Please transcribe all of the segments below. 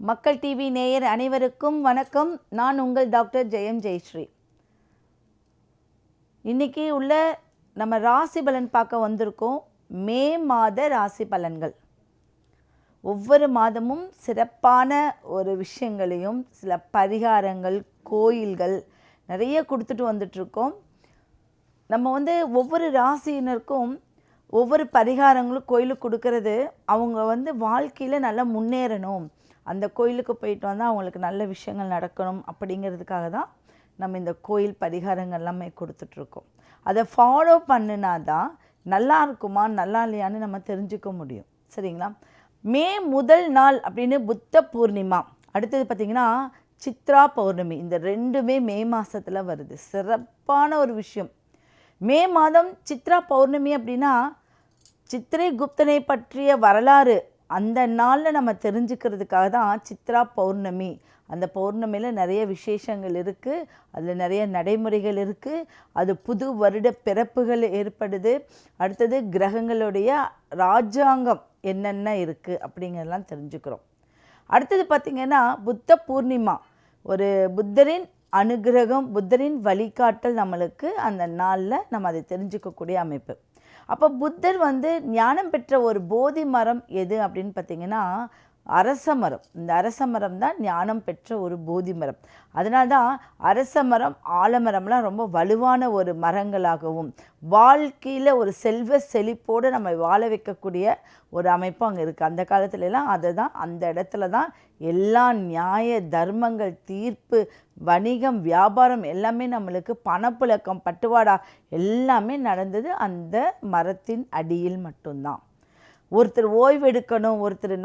மக்கள் டிவி நேயர் அனைவருக்கும் வணக்கம். நான் உங்கள் டாக்டர் ஜெயம் ஜெயஸ்ரீ. இன்றைக்கி உள்ள நம்ம ராசி பலன் பார்க்க வந்திருக்கோம். மே மாத ராசி பலன்கள். ஒவ்வொரு மாதமும் சிறப்பான ஒரு விஷயங்களையும் சில பரிகாரங்கள், கோயில்கள் நிறைய கொடுத்துட்டு வந்துட்ருக்கோம். நம்ம ஒவ்வொரு ராசியினருக்கும் ஒவ்வொரு பரிகாரங்களும் கோயிலுக்கு கொடுக்கறது அவங்க வாழ்க்கையில் நல்லா முன்னேறணும், அந்த கோயிலுக்கு போயிட்டு வந்தால் அவங்களுக்கு நல்ல விஷயங்கள் நடக்கணும் அப்படிங்கிறதுக்காக தான் நம்ம இந்த கோயில் பரிகாரங்கள் எல்லாமே கொடுத்துட்ருக்கோம். அதை ஃபாலோ பண்ணினா தான் நல்லா இருக்குமா நல்லா இல்லையான்னு நம்ம தெரிஞ்சுக்க முடியும். சரிங்களா? மே முதல் நாள் அப்படின்னு புத்த பூர்ணிமா, அடுத்தது பார்த்திங்கன்னா சித்ரா பௌர்ணமி. இந்த ரெண்டுமே மே மாதத்தில் வருது. சிறப்பான ஒரு விஷயம். மே மாதம் சித்ரா பௌர்ணமி அப்படின்னா சித்திரை குப்தனை பற்றிய வரலாறு அந்த நாளில் நம்ம தெரிஞ்சுக்கிறதுக்காக தான் சித்ரா பௌர்ணமி. அந்த பௌர்ணமியில் நிறைய விசேஷங்கள் இருக்குது, அதில் நிறைய நடைமுறைகள் இருக்குது. அது புது வருட பிறப்புகள் ஏற்படுது. அடுத்தது கிரகங்களுடைய ராஜாங்கம் என்னென்ன இருக்குது அப்படிங்கிறதெல்லாம் தெரிஞ்சுக்கிறோம். அடுத்தது பார்த்திங்கன்னா புத்த பூர்ணிமா, ஒரு புத்தரின் அனுகிரகம், புத்தரின் வழிகாட்டல் நம்மளுக்கு அந்த நாளில் நம்ம அதை தெரிஞ்சுக்கக்கூடிய அமைப்பு. அப்போ புத்தர் ஞானம் பெற்ற ஒரு போதி மரம் எது அப்படின்னு பார்த்திங்கன்னா அரச மரம். இந்த அரச மரம் தான் ஞானம் பெற்ற ஒரு போதி மரம். அதனால்தான் அரச மரம், ஆலமரம்லாம் ரொம்ப வலுவான ஒரு மரங்களாகவும் வாழ்க்கையில் ஒரு செல்வ செழிப்போடு நம்ம வாழ வைக்கக்கூடிய ஒரு அமைப்பு அங்கே இருக்குது. அந்த காலத்துலலாம் அதை தான், அந்த இடத்துல தான் எல்லா நியாய தர்மங்கள், தீர்ப்பு, வணிகம், வியாபாரம் எல்லாமே நம்மளுக்கு பணப்புழக்கம், பட்டுவாடா எல்லாமே நடந்தது அந்த மரத்தின் அடியில் மட்டும்தான். ஒருத்தர் ஓய்வெடுக்கணும், ஒருத்தர்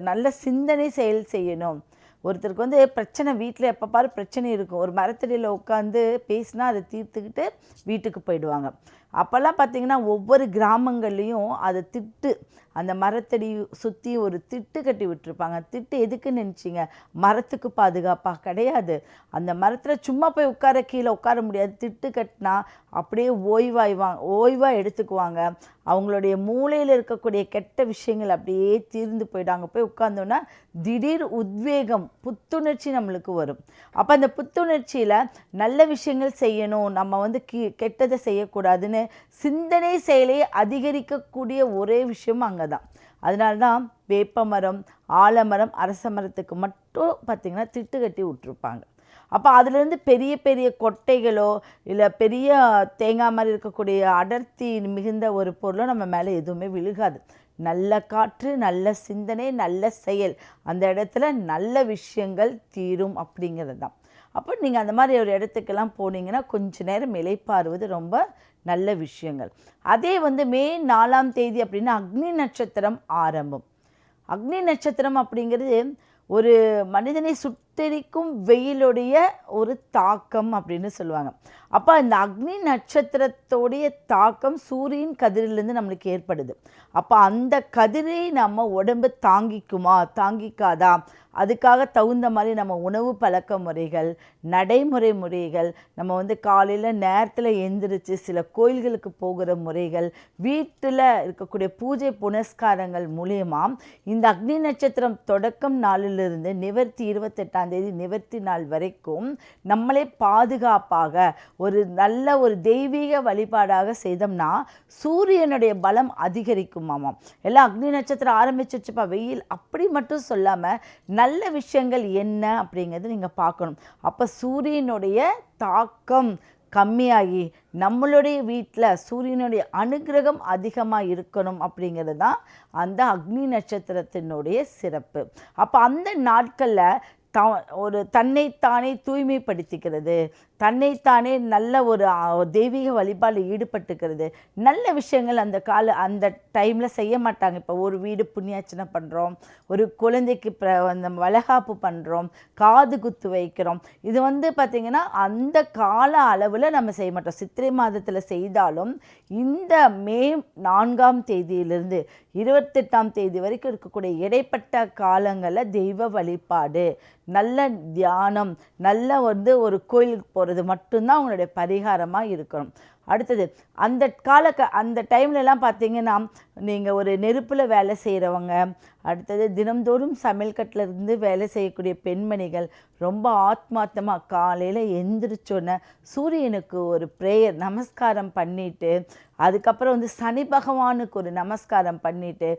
நல்ல சிந்தனை செயல் செய்யணும், ஒருத்தருக்கு பிரச்சனை, வீட்டில் எப்போ பாரு பிரச்சனை இருக்கும், ஒரு மரத்தடியில் உட்காந்து பேசினா அதை தீர்த்துக்கிட்டு வீட்டுக்கு போயிடுவாங்க. அப்போல்லாம் பார்த்திங்கன்னா ஒவ்வொரு கிராமங்கள்லேயும் அதை திட்டு, அந்த மரத்தடி சுற்றி ஒரு திட்டு கட்டி விட்டுருப்பாங்க. திட்டு எதுக்குன்னு நினச்சிங்க? மரத்துக்கு பாதுகாப்பாக கிடையாது. அந்த மரத்தில் சும்மா போய் கீழே உட்கார முடியாது. திட்டு கட்டினா அப்படியே ஓய்வாக எடுத்துக்குவாங்க. அவங்களுடைய மூளையில் இருக்கக்கூடிய கெட்ட விஷயங்கள் அப்படியே தீர்ந்து போயிடாங்க. போய் உட்கார்ந்தோன்னா திடீர் உத்வேகம், புத்துணர்ச்சி நம்மளுக்கு வரும். அப்போ அந்த புத்துணர்ச்சியில் நல்ல விஷயங்கள் செய்யணும், நம்ம கெட்டதை செய்யக்கூடாதுன்னு சிந்தனை செயலை அதிகரிக்கக்கூடிய ஒரே விஷயம் அங்கே தான். அதனால்தான் வேப்ப மரம், ஆலமரம், அரச மரத்துக்கு மட்டும் பார்த்திங்கன்னா திட்டு கட்டி விட்டுருப்பாங்க. அப்போ அதுலேருந்து பெரிய பெரிய கொட்டைகளோ இல்லை பெரிய தேங்காய் மாதிரி இருக்கக்கூடிய அடர்த்தி மிகுந்த ஒரு பொருளோ நம்ம மேலே எதுவுமே விழுகாது. நல்ல காற்று, நல்ல சிந்தனை, நல்ல செயல், அந்த இடத்துல நல்ல விஷயங்கள் தீரும் அப்படிங்கிறது தான். அப்போ நீங்கள் அந்த மாதிரி ஒரு இடத்துக்கெல்லாம் போனீங்கன்னா கொஞ்ச நேரம் இளைப்பாறுவது ரொம்ப நல்ல விஷயங்கள். அதே மே 4ஆம் தேதி அப்படின்னா அக்னி நட்சத்திரம் ஆரம்பம். அக்னி நட்சத்திரம் அப்படிங்கிறது ஒரு மனிதனை சுட்டெரிக்கும் வெயிலுடைய ஒரு தாக்கம் அப்படின்னு சொல்லுவாங்க. அப்போ இந்த அக்னி நட்சத்திரத்தோடைய தாக்கம் சூரியன் கதிரிலேருந்து நம்மளுக்கு ஏற்படுது. அப்போ அந்த கதிரை நம்ம உடம்பு தாங்கிக்காதா? அதுக்காக தகுந்த மாதிரி நம்ம உணவு பழக்க முறைகள், நடைமுறை முறைகள், நம்ம காலையில் நேரத்தில் எந்திரிச்சு சில கோயில்களுக்கு போகிற முறைகள், வீட்டில் இருக்கக்கூடிய பூஜை புனஸ்காரங்கள் மூலயமா இந்த அக்னி நட்சத்திரம் தொடக்கம் நாளிலிருந்து நிவர்த்தி 28ஆம் தேதி நிவர்த்தி நாள் வரைக்கும் நம்மளே பாதுகாப்பாக ஒரு நல்ல ஒரு தெய்வீக வழிபாடாக செய்தோம்னா சூரியனுடைய பலம் அதிகரிக்குமாமாம். எல்லாம் அக்னி நட்சத்திரம் ஆரம்பிச்சிருச்சுப்பா வெயில் அப்படி மட்டும் சொல்லாமல் நல்ல விஷயங்கள் என்ன அப்படிங்கிறது நீங்கள் பார்க்கணும். அப்போ சூரியனுடைய தாக்கம் கம்மியாகி நம்மளுடைய வீட்டில் சூரியனுடைய அனுகிரகம் அதிகமாக இருக்கணும் அப்படிங்கிறது தான் அந்த அக்னி நட்சத்திரத்தினுடைய சிறப்பு. அப்போ அந்த நாட்களில் ஒரு தன்னைத்தானே தூய்மைப்படுத்திக்கிறது, தன்னைத்தானே நல்ல ஒரு தெய்வீக வழிபாடில் ஈடுபட்டுக்கிறது, நல்ல விஷயங்கள் அந்த டைமில் செய்ய மாட்டாங்க. இப்போ ஒரு வீடு புண்ணியார்ச்சனை பண்ணுறோம், ஒரு குழந்தைக்கு வளகாப்பு பண்ணுறோம், காது குத்து வைக்கிறோம். இது பார்த்திங்கன்னா அந்த கால அளவில் நம்ம செய்ய மாட்டோம். சித்திரை மாதத்தில் செய்தாலும் இந்த மே 4ஆம் தேதியிலிருந்து 28ஆம் தேதி வரைக்கும் இருக்கக்கூடிய இடைப்பட்ட காலங்களில் தெய்வ வழிபாடு, நல்ல தியானம், நல்ல ஒரு கோயிலுக்கு போகிறது மட்டும்தான் அவங்களுடைய பரிகாரமாக இருக்கணும். அடுத்தது அந்த டைம்லலாம் பார்த்தீங்கன்னா நீங்கள் ஒரு நெருப்பில் வேலை செய்கிறவங்க, அடுத்தது தினம்தோறும் சமையல் கட்டில் இருந்து வேலை செய்யக்கூடிய பெண்மணிகள் ரொம்ப ஆத்மார்த்தமாக காலையில் எந்திரிச்சோன்னே சூரியனுக்கு ஒரு ப்ரேயர் நமஸ்காரம் பண்ணிவிட்டு, அதுக்கப்புறம் வந்து சனி பகவானுக்கு ஒரு நமஸ்காரம் பண்ணிவிட்டு,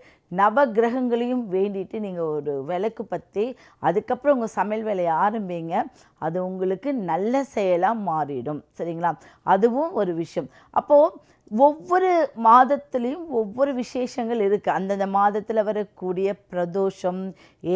நவ கிரகங்களையும் வேண்டிட்டு நீங்கள் ஒரு விளக்கு பற்றி அதுக்கப்புறம் உங்கள் சமையல் வேலையை ஆரம்பிங்க. அது உங்களுக்கு நல்ல செயலாக மாறிடும். சரிங்களா? அதுவும் ஒரு விஷயம். அப்போது ஒவ்வொரு மாதத்துலேயும் ஒவ்வொரு விசேஷங்கள் இருக்குது. அந்தந்த மாதத்தில் வரக்கூடிய பிரதோஷம்,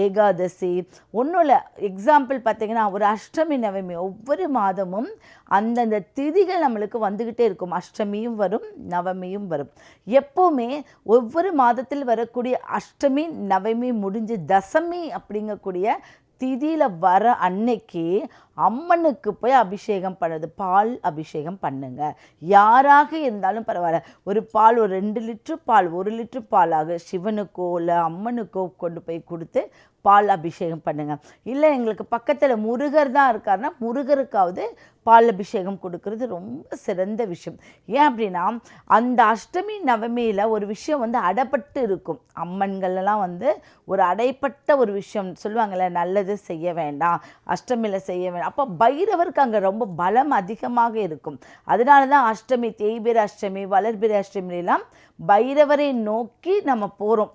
ஏகாதசி, ஒன்றும் இல்லை. எக்ஸாம்பிள் பார்த்திங்கன்னா ஒரு அஷ்டமி நவமி ஒவ்வொரு மாதமும் அந்தந்த திதிகள் நம்மளுக்கு வந்துக்கிட்டே இருக்கும். அஷ்டமியும் வரும், நவமியும் வரும். எப்போவுமே ஒவ்வொரு மாதத்தில் வரக்கூடிய அஷ்டமி நவமி முடிஞ்சு தசமி அப்படிங்கக்கூடிய திதியில் வர அன்னைக்கு அம்மனுக்கு போய் அபிஷேகம் பண்ணுறது, பால் அபிஷேகம் பண்ணுங்க. யாராக இருந்தாலும் பரவாயில்ல, ஒரு 2 லிட்டர் பால் 1 லிட்டர் பாலாக சிவனுக்கோ இல்லை அம்மனுக்கோ கொண்டு போய் கொடுத்து பால் அபிஷேகம் பண்ணுங்க. இல்லை எங்களுக்கு பக்கத்தில் முருகர் தான் இருக்காருன்னா முருகருக்காவது பால் அபிஷேகம் கொடுக்கறது ரொம்ப சிறந்த விஷயம். ஏன் அப்படின்னா அந்த அஷ்டமி நவமியில் ஒரு விஷயம் வந்து அடைப்பட்டு இருக்கும். அம்மன்கள்லாம் வந்து ஒரு அடைப்பட்ட ஒரு விஷயம் சொல்லுவாங்கள்ல, நல்லது செய்ய வேண்டாம், அஷ்டமியில் செய்ய வேண்டாம். அப்போ பைரவருக்கு அங்கே ரொம்ப பலம் அதிகமாக இருக்கும். அதனால தான் அஷ்டமி, தேய்பிர அஷ்டமி, வளர்பிர அஷ்டமிலாம் பைரவரை நோக்கி நம்ம போகிறோம்.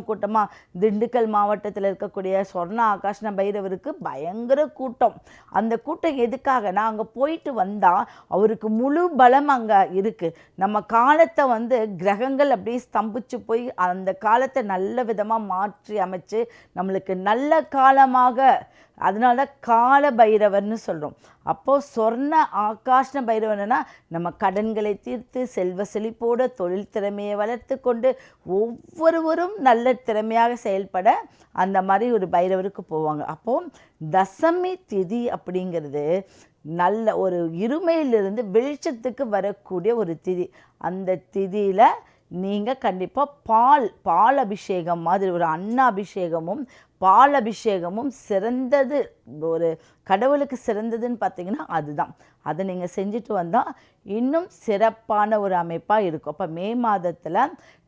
கூட்டமாக திண்டுக்கல் மாவட்டத்தில் இருக்கக்கூடிய சொர்ண ஆகாஷ்ண பைரவருக்கு பயங்கர கூட்டம். அந்த கூட்டம் எதுக்காகனா அங்கே போயிட்டு வந்தால் அவருக்கு முழு பலம் அங்கே இருக்குது. நம்ம காலத்தை வந்து கிரகங்கள் அப்படியே ஸ்தம்பிச்சு போய் அந்த காலத்தை நல்ல விதமாக மாற்றி அமைச்சு நம்மளுக்கு நல்ல காலமாக, அதனால தான் கால பைரவர்னு சொல்கிறோம். அப்போது சொர்ண ஆகாஷ்ண பைரவர்னா நம்ம கடன்களை தீர்த்து செல்வ செழிப்போடு தொழில் திறமையை வளர்த்து கொண்டு ஒவ்வொருவரும் நல்ல திறமையாக செயல்பட அந்த மாதிரி ஒரு பைரவருக்கு போவாங்க. அப்போது தசமி திதி அப்படிங்கிறது நல்ல ஒரு இருமையிலிருந்து வெளிச்சத்துக்கு வரக்கூடிய ஒரு திதி. அந்த திதியில் நீங்கள் கண்டிப்பாக பால் அபிஷேகம் மாதிரி ஒரு அன்னாபிஷேகமும் பால் அபிஷேகமும் சிறந்தது. ஒரு கடவுளுக்கு சிறந்ததுன்னு பார்த்தீங்கன்னா அதுதான். அதை நீங்கள் செஞ்சுட்டு வந்தால் இன்னும் சிறப்பான ஒரு அமைப்பாக இருக்கும். அப்போ மே மாதத்தில்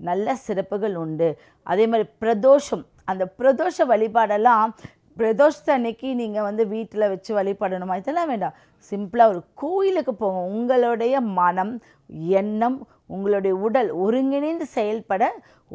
நல்ல சிறப்புகள் உண்டு. அதே மாதிரி பிரதோஷம், அந்த பிரதோஷ வழிபாடெல்லாம் பிரதோஷத்து அன்னைக்கு நீங்கள் வந்து வீட்டில் வச்சு வழிபடணுமா, இதெல்லாம் வேண்டாம். சிம்பிளாக ஒரு கோயிலுக்கு போங்க. உங்களுடைய மனம், எண்ணம், உங்களுடைய உடல் ஒருங்கிணைந்து செயல்பட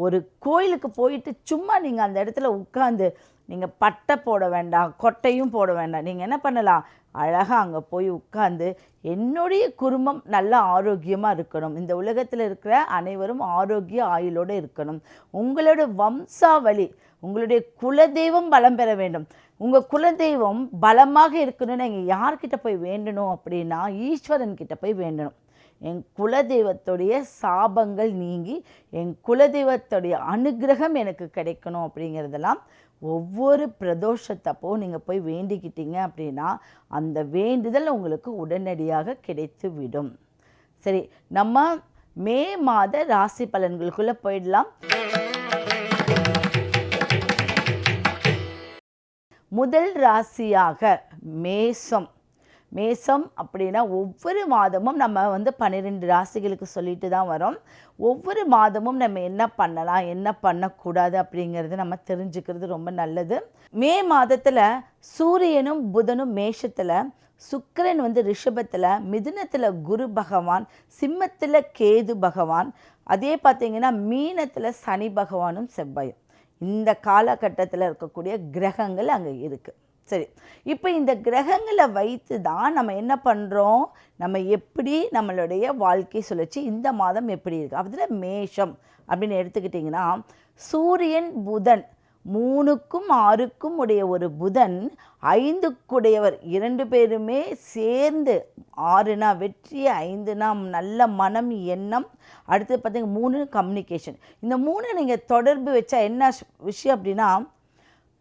ஒரு கோயிலுக்கு போயிட்டு சும்மா நீங்கள் அந்த இடத்துல உட்காந்து நீங்கள் பட்டை போட வேண்டாம், கொட்டையும் போட வேண்டாம். நீங்கள் என்ன பண்ணலாம், அழகாக அங்கே போய் உட்காந்து என்னுடைய குடும்பம் நல்ல ஆரோக்கியமாக இருக்கணும், இந்த உலகத்தில் இருக்கிற அனைவரும் ஆரோக்கிய ஆயுளோடு இருக்கணும், உங்களோட வம்சாவளி, உங்களுடைய குலதெய்வம் பலம் பெற வேண்டும். உங்கள் குலதெய்வம் பலமாக இருக்கணும்னு நீங்கள் யார்கிட்ட போய் வேண்டணும் அப்படின்னா ஈஸ்வரன் கிட்ட போய் வேண்டணும். என் குலதெய்வத்துடைய சாபங்கள் நீங்கி என் குலதெய்வத்துடைய அனுகிரகம் எனக்கு கிடைக்கணும் அப்படிங்கிறதெல்லாம் ஒவ்வொரு பிரதோஷத்தப்போ நீங்கள் போய் வேண்டிக்கிட்டீங்க அப்படின்னா அந்த வேண்டுதல் உங்களுக்கு உடனடியாக கிடைத்து விடும். சரி, நம்ம மே மாத ராசி பலன்களுக்குள்ளே போயிடலாம். முதல் ராசியாக மேசம் அப்படின்னா ஒவ்வொரு மாதமும் நம்ம வந்து 12 ராசிகளுக்கு சொல்லிட்டு தான் வரோம். ஒவ்வொரு மாதமும் நம்ம என்ன பண்ணலாம் என்ன பண்ணக்கூடாது அப்படிங்கிறது நம்ம தெரிஞ்சுக்கிறது ரொம்ப நல்லது. மே மாதத்தில் சூரியனும் புதனும் மேஷத்தில், சுக்கிரன் வந்து ரிஷபத்தில், மிதுனத்தில் குரு பகவான், சிம்மத்தில் கேது பகவான், அதே பார்த்திங்கன்னா மீனத்தில் சனி பகவானும் செவ்வாயும். இந்த காலகட்டத்தில் இருக்கக்கூடிய கிரகங்கள் அங்கே இருக்குது. சரி, இப்போ இந்த கிரகங்களை வைத்து தான் நம்ம என்ன பண்ணுறோம், நம்ம எப்படி நம்மளுடைய வாழ்க்கை சுழற்சி இந்த மாதம் எப்படி இருக்குது. அதில் மேஷம் அப்படின்னு எடுத்துக்கிட்டிங்கன்னா சூரியன் புதன் 3க்கும் 6க்கும் உடைய ஒரு புதன் 5க்குடையவர், 2 பேருமே சேர்ந்து 6னா வெற்றி, 5னா நல்ல மனம் எண்ணம், அடுத்து பார்த்திங்கன்னா 3 கம்யூனிகேஷன். இந்த 3 நீங்கள் தொடர்பு வச்சா என்ன விஷயம் அப்படின்னா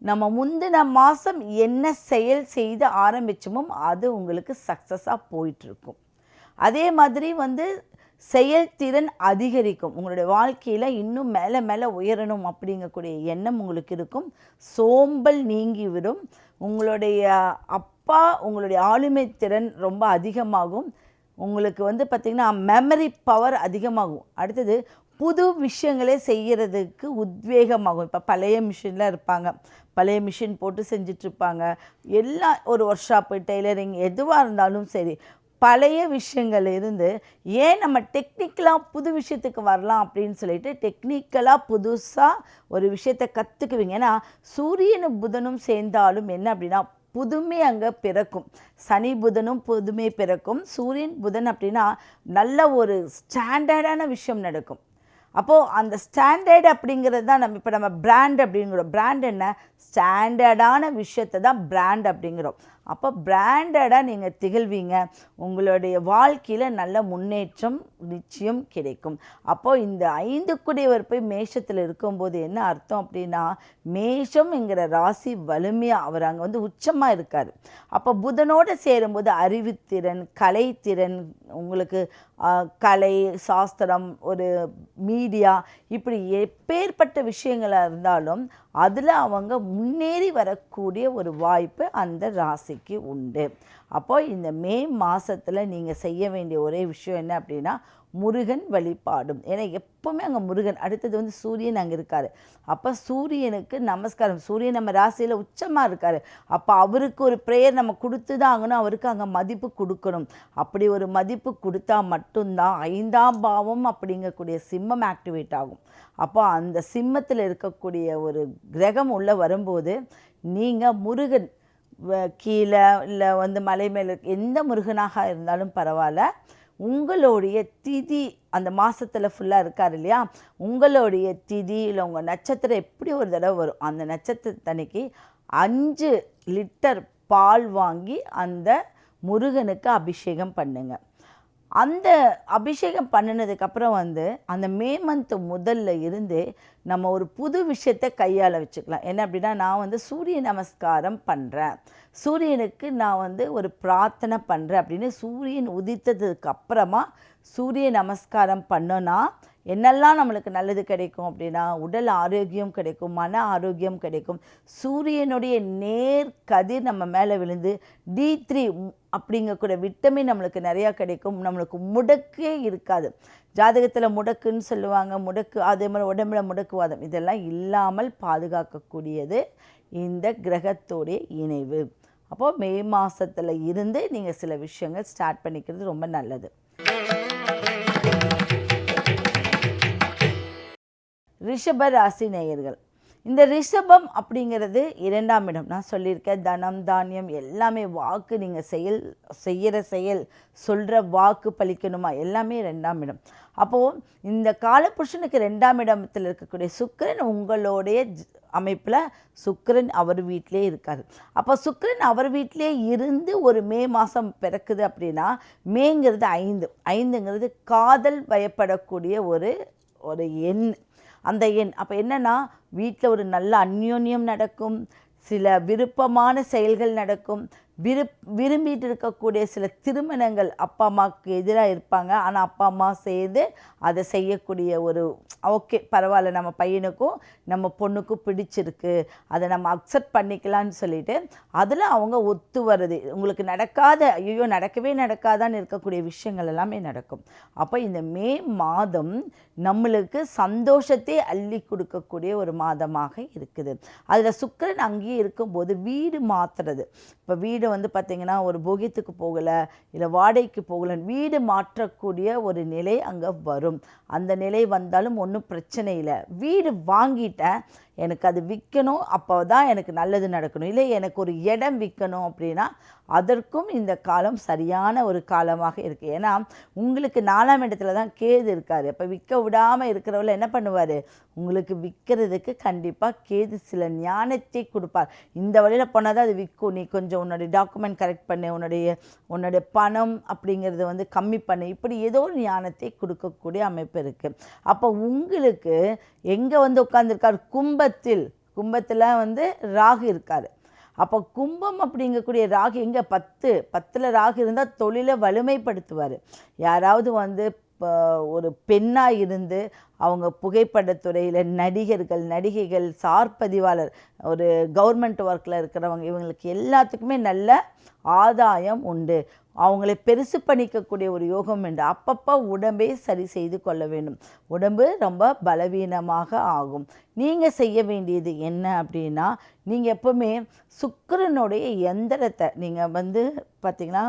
நம்ம முந்தின மாதம் என்ன செயல் செய்து ஆரம்பித்தோமோ அது உங்களுக்கு சக்ஸஸாக போயிட்டுருக்கும். அதே மாதிரி வந்து செயல்திறன் அதிகரிக்கும். உங்களுடைய வாழ்க்கையில் இன்னும் மேலே மேலே உயரணும் அப்படிங்கக்கூடிய எண்ணம் உங்களுக்கு இருக்கும். சோம்பல் நீங்கிவிடும். உங்களுடைய உங்களுடைய ஆளுமை திறன் ரொம்ப அதிகமாகும். உங்களுக்கு வந்து பார்த்திங்கன்னா மெமரி பவர் அதிகமாகும். அடுத்தது புது விஷயங்களே செய்கிறதுக்கு உத்வேகமாகும். இப்போ பழைய மிஷினில் இருப்பாங்க, பழைய மிஷின் போட்டு செஞ்சிட்ருப்பாங்க. எல்லாம் ஒரு ஒர்க் ஷாப்பு, டெய்லரிங் எதுவாக இருந்தாலும் சரி, பழைய விஷயங்கள் இருந்து ஏன் நம்ம டெக்னிக்கலாக புது விஷயத்துக்கு வரலாம் அப்படின்னு சொல்லிட்டு டெக்னிக்கலாக புதுசாக ஒரு விஷயத்தை கற்றுக்குவீங்க. ஏன்னா சூரியனும் புதனும் சேர்ந்தாலும் என்ன அப்படின்னா புதுமை அங்கே பிறக்கும். சனி புதனும் புதுமை பிறக்கும். சூரியன் புதன் அப்படின்னா நல்ல ஒரு ஸ்டாண்டர்டான விஷயம் நடக்கும். அப்போது அந்த ஸ்டாண்டர்ட் அப்படிங்கிறது தான் நம்ம பிராண்ட் அப்படிங்கிறோம். பிராண்ட் என்ன? ஸ்டாண்டர்டான விஷயத்தை தான் பிராண்ட் அப்படிங்கிறோம். அப்போ பிராண்டடாக நீங்கள் திகழ்வீங்க. உங்களுடைய வாழ்க்கையில் நல்ல முன்னேற்றம் நிச்சயம் கிடைக்கும். அப்போது இந்த 5 குடையவர் போய் மேஷத்தில் இருக்கும்போது என்ன அர்த்தம் அப்படின்னா, மேஷம்ங்கிற ராசி வலிமையாக அவர் அங்கே வந்து உச்சமாக இருக்கார். அப்போ புதனோடு சேரும்போது அறிவுத்திறன், கலைத்திறன், உங்களுக்கு கலை, சாஸ்திரம், ஒரு மீடியா, இப்படி எப்பேற்பட்ட விஷயங்களாக இருந்தாலும் அதில் அவங்க முன்னேறி வரக்கூடிய ஒரு வாய்ப்பு அந்த ராசிக்கு உண்டு. அப்போது இந்த மே மாதத்தில் நீங்கள் செய்ய வேண்டிய ஒரே விஷயம் என்ன அப்படின்னா, முருகன் வழிபாடும். ஏன்னா எப்போவுமே அங்கே முருகன், அடுத்தது வந்து சூரியன் அங்கே இருக்கார். அப்போ சூரியனுக்கு நமஸ்காரம். சூரியன் நம்ம ராசியில் உச்சமாக இருக்கார். அப்போ அவருக்கு ஒரு ப்ரேயர் நம்ம கொடுத்து தான் ஆகணும். அவருக்கு அங்கே மதிப்பு கொடுக்கணும். அப்படி ஒரு மதிப்பு கொடுத்தா மட்டும்தான் 5ஆம் பாவம் அப்படிங்கக்கூடிய சிம்மம் ஆக்டிவேட் ஆகும். அப்போ அந்த சிம்மத்தில் இருக்கக்கூடிய ஒரு கிரகம் உள்ளே வரும்போது நீங்கள் முருகன் கீழே இல்லை வந்து மலை மேலே எந்த முருகனாக இருந்தாலும் பரவாயில்ல, உங்களுடைய திதி அந்த மாதத்தில் ஃபுல்லாக இருக்கார் இல்லையா, உங்களுடைய திதி இல்லை உங்கள் நட்சத்திரம் எப்படி ஒரு தடவை வரும், அந்த நட்சத்திரத்தன்னைக்கு 5 லிட்டர் பால் வாங்கி அந்த முருகனுக்கு அபிஷேகம் பண்ணுங்க. அந்த அபிஷேகம் பண்ணினதுக்கப்புறம் வந்து அந்த மே மந்த்து முதல்ல இருந்து நம்ம ஒரு புது விஷயத்தை கையாள வச்சுக்கலாம். என்ன அப்படின்னா, நான் வந்து சூரிய நமஸ்காரம் பண்ணுறேன், சூரியனுக்கு நான் வந்து ஒரு பிரார்த்தனை பண்ணுறேன் அப்படின்னு சூரியன் உதித்ததுக்கு அப்புறமா சூரிய நமஸ்காரம் பண்ணோன்னா என்னெல்லாம் நம்மளுக்கு நல்லது கிடைக்கும் அப்படின்னா, உடல் ஆரோக்கியம் கிடைக்கும், மன ஆரோக்கியம் கிடைக்கும். சூரியனுடைய நேர் கதிர் நம்ம மேலே விழுந்து D3 அப்படிங்கக்கூடிய விட்டமின் நம்மளுக்கு நிறையா கிடைக்கும். நம்மளுக்கு முடக்கே இருக்காது. ஜாதகத்தில் முடக்குன்னு சொல்லுவாங்க, முடக்கு, அதே மாதிரி உடம்புல முடக்குவாதம், இதெல்லாம் இல்லாமல் பாதுகாக்கக்கூடியது இந்த கிரகத்தோடைய இணைவு. அப்போது மே மாதத்தில் இருந்து நீங்கள் சில விஷயங்கள் ஸ்டார்ட் பண்ணிக்கிறது ரொம்ப நல்லது. ரிஷப ராசி நேயர்கள், இந்த ரிஷபம் அப்படிங்கிறது 2ஆம் இடம். நான் சொல்லியிருக்கேன், தனம், தானியம் எல்லாமே, வாக்கு, நீங்கள் செய்கிற செயல், சொல்கிற வாக்கு பலிக்கணுமா, எல்லாமே 2ஆம் இடம். அப்போது இந்த காலபுருஷனுக்கு 2ஆம் இடத்தில் இருக்கக்கூடிய சுக்கிரன் உங்களுடைய அமைப்பில் சுக்கிரன் அவர் வீட்டிலே இருக்கார். அப்போ சுக்கிரன் அவர் வீட்டிலே இருந்து ஒரு மே மாதம் பிறக்குது அப்படின்னா, மேங்கிறது 5ங்கிறது காதல் பயப்படக்கூடிய ஒரு எண், அந்த எண். அப்போ என்னென்னா, வீட்டில் ஒரு நல்ல அந்யோன்யம் நடக்கும், சில விருப்பமான செயல்கள் நடக்கும், விரும்பிட்டு இருக்கக்கூடிய சில திருமணங்கள் அப்பா அம்மாவுக்கு எதிராக இருப்பாங்க, ஆனால் அப்பா அம்மா சேர்ந்து அதை செய்யக்கூடிய ஒரு ஓகே பரவாயில்ல, நம்ம பையனுக்கும் நம்ம பொண்ணுக்கும் பிடிச்சிருக்கு, அதை நம்ம அக்செப்ட் பண்ணிக்கலான்னு சொல்லிட்டு அதில் அவங்க ஒத்து வருது. உங்களுக்கு நடக்காத, ஐயோ நடக்கவே நடக்காதான்னு இருக்கக்கூடிய விஷயங்கள் எல்லாமே நடக்கும். அப்போ இந்த மே மாதம் நம்மளுக்கு சந்தோஷத்தை அள்ளி கொடுக்கக்கூடிய ஒரு மாதமாக இருக்குது. அதில் சுக்கிரன் அங்கேயே இருக்கும்போது வீடு மாற்றுறது, இப்போ வீடு வந்து பார்த்திங்கன்னா ஒரு போகியத்துக்கு போகலை, இல்லை வாடகைக்கு போகலை, வீடு மாற்றக்கூடிய ஒரு நிலை அங்கே வரும். அந்த நிலை வந்தாலும் ஒன்றும் பிரச்சனை இல்லை. வீடு வாங்கிட்டேன், எனக்கு அது விற்கணும், அப்போ தான் எனக்கு நல்லது நடக்கணும், இல்லை எனக்கு ஒரு இடம் விற்கணும் அப்படின்னா அதற்கும் இந்த காலம் சரியான ஒரு காலமாக இருக்குது. ஏன்னா உங்களுக்கு 4ஆம் இடத்துல தான் கேது இருக்கார். அப்போ விற்க விடாமல் இருக்கிறவள என்ன பண்ணுவார், உங்களுக்கு விற்கிறதுக்கு கண்டிப்பாக கேது சில ஞானத்தை கொடுப்பார். இந்த வழியில் போனால் தான் அது விற்கும், நீ கொஞ்சம் உன்னுடைய டாக்குமெண்ட் கரெக்ட் பண்ணு, உன்னுடைய பணம் அப்படிங்கிறது வந்து கம்மி பண்ணு, இப்படி ஏதோ ஒரு ஞானத்தை கொடுக்கக்கூடிய அமைப்பு இருக்குது. அப்போ உங்களுக்கு எங்கே வந்து உட்கார்ந்துருக்கார், கும்பத்தில் வந்து ராகு இருக்கார். அப்போ கும்பம் அப்படிங்கக்கூடிய ராகு எங்கே, 10ல் ராகு இருந்தால் தொழிலை வலிமைப்படுத்துவார். யாராவது வந்து ஒரு பெண்ணாக இருந்து அவங்க புகைப்படத்துறையில் நடிகைகள், சார் பதிவாளர், ஒரு கவர்மெண்ட் ஒர்க்கில் இருக்கிறவங்க, இவங்களுக்கு எல்லாத்துக்குமே நல்ல ஆதாயம் உண்டு. அவங்களை பெருசு பண்ணிக்கக்கூடிய ஒரு யோகம் உண்டு. அப்பப்போ உடம்பை சரி செய்து கொள்ள வேண்டும். உடம்பு ரொம்ப பலவீனமாக ஆகும். நீங்கள் செய்ய வேண்டியது என்ன அப்படின்னா, நீங்கள் எப்போவுமே சுக்கிரனுடைய எந்திரத்தை நீங்கள் பார்த்திங்கன்னா,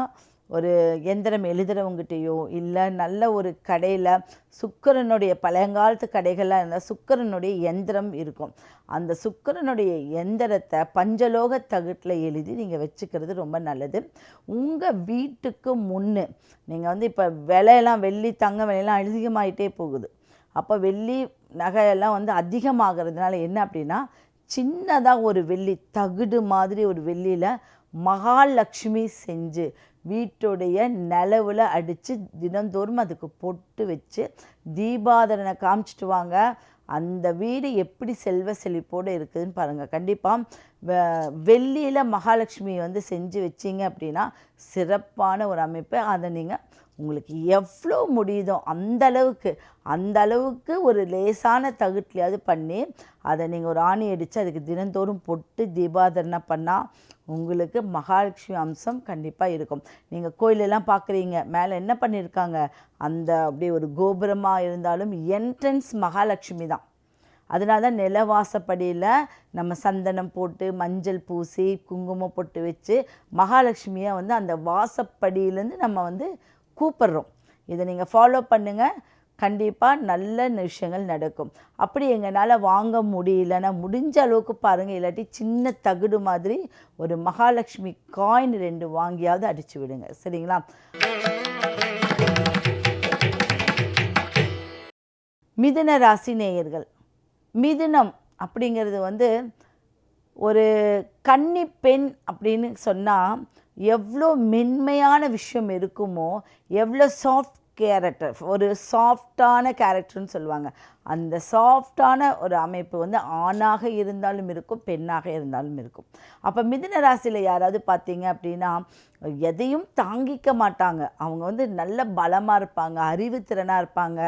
ஒரு எந்திரம் எழுதுகிறவங்ககிட்டயோ இல்லை நல்ல ஒரு கடையில் சுக்கிரனுடைய பழங்காலத்து கடைகள்லாம் இருந்தால் சுக்கிரனுடைய எந்திரம் இருக்கும். அந்த சுக்கிரனுடைய எந்திரத்தை பஞ்சலோக தகட்டில் எழுதி நீங்கள் வச்சுக்கிறது ரொம்ப நல்லது. உங்கள் வீட்டுக்கு முன்னே நீங்கள் இப்போ விலையெல்லாம் வெள்ளி தங்க விலையெல்லாம் அதிகமாகிட்டே போகுது. அப்போ வெள்ளி நகையெல்லாம் அதிகமாகிறதுனால என்ன அப்படின்னா, சின்னதாக ஒரு வெள்ளி தகுடு மாதிரி ஒரு வெள்ளியில் மகாலட்சுமி செஞ்சு வீட்டுடைய நிலவில் அடித்து தினந்தோறும் அதுக்கு பொட்டு வச்சு தீபாதரனை காமிச்சிட்டு வாங்க. அந்த வீடு எப்படி செல்வ செழிப்போடு இருக்குதுன்னு பாருங்கள். கண்டிப்பாக வெள்ளியில் மகாலட்சுமி செஞ்சு வச்சிங்க அப்படின்னா சிறப்பான ஒரு அமைப்பு. அதை நீங்கள் உங்களுக்கு எவ்வளோ முடியுதோ அந்த அளவுக்கு ஒரு லேசான தகுட்லையாவது பண்ணி அதை நீங்கள் ஒரு ஆணி அடித்து அதுக்கு தினந்தோறும் பொட்டு தீபாதரணை பண்ணால் உங்களுக்கு மகாலட்சுமி அம்சம் கண்டிப்பாக இருக்கும். நீங்கள் கோயிலெல்லாம் பார்க்குறீங்க, மேலே என்ன பண்ணியிருக்காங்க, அந்த அப்படியே ஒரு கோபுரமாக இருந்தாலும் என்ட்ரன்ஸ் மகாலட்சுமி தான். அதனால தான் நிலவாசப்படியில் நம்ம சந்தனம் போட்டு மஞ்சள் பூசி குங்குமம் பொட்டு வச்சு மகாலட்சுமியை அந்த வாசப்படியிலேருந்து நம்ம கூப்பிட்றோம். இதை நீங்கள் ஃபாலோ பண்ணுங்கள், கண்டிப்பாக நல்ல விஷயங்கள் நடக்கும். அப்படி எங்களால் வாங்க முடியலன்னா முடிஞ்ச அளவுக்கு பாருங்கள், இல்லாட்டி சின்ன தகுடு மாதிரி ஒரு மகாலட்சுமி காயின் 2 வாங்கியாவது அடித்து விடுங்க. சரிங்களா? மிதுன ராசி நேயர்கள், மிதுனம் அப்படிங்கிறது ஒரு கன்னி பெண் அப்படின்னு சொன்னால் எவ்வளோ மென்மையான விஷயம் இருக்குமோ, எவ்வளோ சாஃப்ட் கேரக்டர், ஒரு சாஃப்டான கேரக்டர்னு சொல்லுவாங்க. அந்த சாஃப்டான ஒரு அமைப்பு ஆணாக இருந்தாலும் இருக்கும், பெண்ணாக இருந்தாலும் இருக்கும். அப்போ மிதுன ராசியில் யாராவது பார்த்தீங்க அப்படின்னா எதையும் தாங்கிக்க மாட்டாங்க. அவங்க நல்ல பலமாக இருப்பாங்க, அறிவுத்திறனாக இருப்பாங்க,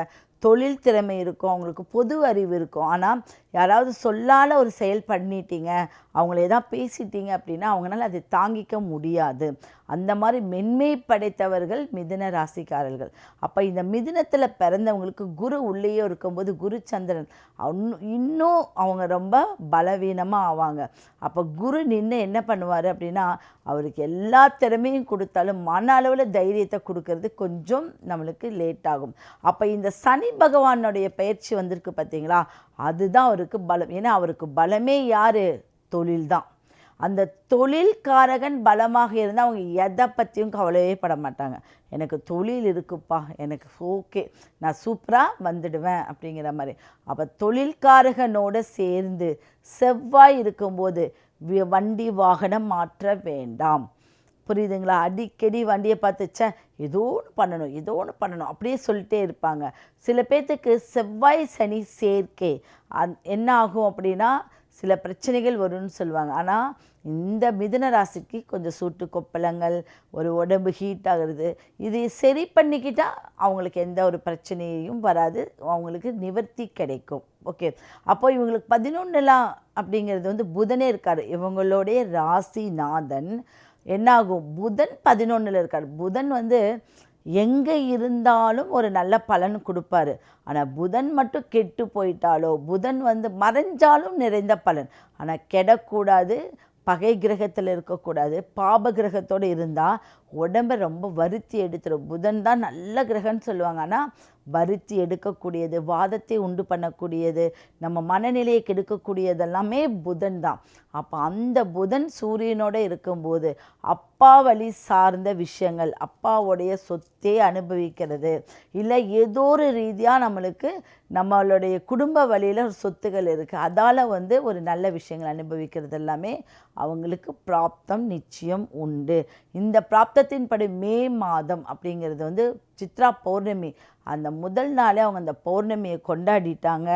தொழில் திறமை இருக்கும், அவங்களுக்கு பொது அறிவு இருக்கும். ஆனால் யாராவது சொல்லால் ஒரு செயல் பண்ணிட்டீங்க, அவங்கள எதாவது பேசிட்டீங்க அப்படின்னா அவங்களால அதை தாங்கிக்க முடியாது. அந்த மாதிரி மென்மை படைத்தவர்கள் மிதுன ராசிக்காரர்கள். அப்போ இந்த மிதுனத்தில் பிறந்தவங்களுக்கு குரு உள்ளேயே இருக்கும்போது குரு சந்திரன் இன்னும் அவங்க ரொம்ப பலவீனமாக ஆவாங்க. அப்போ குரு நின்று என்ன பண்ணுவார் அப்படின்னா, அவருக்கு எல்லா திறமையும் கொடுத்தாலும் மன அளவில் தைரியத்தை கொடுக்கறது கொஞ்சம் நம்மளுக்கு லேட் ஆகும். அப்போ இந்த சனி பகவானுடைய பயிற்சி வந்திருக்கு பார்த்தீங்களா, அதுதான் அவருக்கு பலம். ஏன்னா அவருக்கு பலமே யார்? தொழில் தான். அந்த தொழில்காரகன் பலமாக இருந்தால் அவங்க எதை பற்றியும் கவலையே பட மாட்டாங்க. எனக்கு தொழில் இருக்குப்பா, எனக்கு ஓகே, நான் சூப்பராக வந்துடுவேன் அப்படிங்கிற மாதிரி. அப்போ தொழில்காரகனோடு சேர்ந்து செவ்வாய் இருக்கும்போது வண்டி வாகனம் மாற்ற வேண்டாம். புரியுதுங்களா? அடிக்கடி வண்டியை பார்த்துச்சா ஏதோ ஒன்று பண்ணணும் அப்படியே சொல்லிட்டே இருப்பாங்க. சில பேர்த்துக்கு செவ்வாய் சனி சேர்க்கை என்ன ஆகும் அப்படின்னா சில பிரச்சனைகள் வரும்னு சொல்லுவாங்க. ஆனால் இந்த மிதுன ராசிக்கு கொஞ்சம் சூட்டு கொப்பளங்கள், ஒரு உடம்பு ஹீட் ஆகிறது, இதை சரி பண்ணிக்கிட்டால் அவங்களுக்கு எந்த ஒரு பிரச்சனையும் வராது, அவங்களுக்கு நிவர்த்தி கிடைக்கும். ஓகே, அப்போ இவங்களுக்கு 11 அப்படிங்கிறது புதனே இருக்கார். இவங்களுடைய ராசிநாதன் என்னாகும்? புதன் 11 இருக்கார். புதன் எங்கே இருந்தாலும் ஒரு நல்ல பலன் கொடுப்பாரு. ஆனால் புதன் மட்டும் கெட்டு போயிட்டாலோ, புதன் மறைஞ்சாலும் நிறைந்த பலன். ஆனால் கெடக்கூடாது, பகை கிரகத்தில் இருக்கக்கூடாது, பாப கிரகத்தோடு இருந்தால் உடம்பை ரொம்ப வருத்தி எடுத்துடும். புதன் தான் நல்ல கிரகம்னு சொல்லுவாங்க, ஆனால் வருத்தி எடுக்கக்கூடியது, வாதத்தை உண்டு பண்ணக்கூடியது, நம்ம மனநிலையை கெடுக்கக்கூடியதெல்லாமே புதன் தான். அப்போ அந்த புதன் சூரியனோடு இருக்கும்போது அப்பா வழி சார்ந்த விஷயங்கள், அப்பாவுடைய சொத்தே அனுபவிக்கிறது, இல்லை ஏதோ ஒரு ரீதியாக நம்மளுடைய குடும்ப வழியில் ஒரு சொத்துகள் இருக்குது, அதால் ஒரு நல்ல விஷயங்கள் அனுபவிக்கிறது எல்லாமே அவங்களுக்கு பிராப்தம் நிச்சயம் உண்டு. இந்த பிராப்தத்தின்படி மே மாதம் அப்படிங்கிறது சித்ரா பௌர்ணமி, அந்த முதல் நாளே அவங்க அந்த பௌர்ணமியை கொண்டாடிட்டாங்க.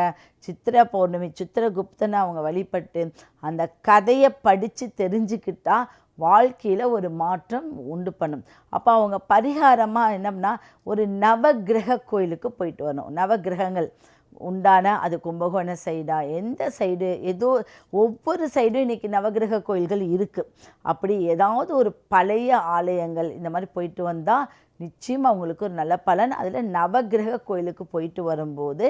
சித்திரை பௌர்ணமி, சித்திரகுப்தனை அவங்க வழிபட்டு அந்த கதையை படித்து தெரிஞ்சுக்கிட்டால் வாழ்க்கையில் ஒரு மாற்றம் உண்டு பண்ணும். அப்போ அவங்க பரிகாரமாக என்னம்னா ஒரு நவக்கிரக கோயிலுக்கு போயிட்டு வரணும். நவக்கிரகங்கள் உண்டான அது கும்பகோணம் சைடா எந்த சைடு ஏதோ ஒவ்வொரு சைடும் இன்றைக்கி நவக்கிரக கோயில்கள் இருக்குது. அப்படி ஏதாவது ஒரு பழைய ஆலயங்கள் இந்த மாதிரி போயிட்டு வந்தால் நிச்சயம் அவங்களுக்கு ஒரு நல்ல பலன். அதில் நவக்கிரக கோயிலுக்கு போயிட்டு வரும்போது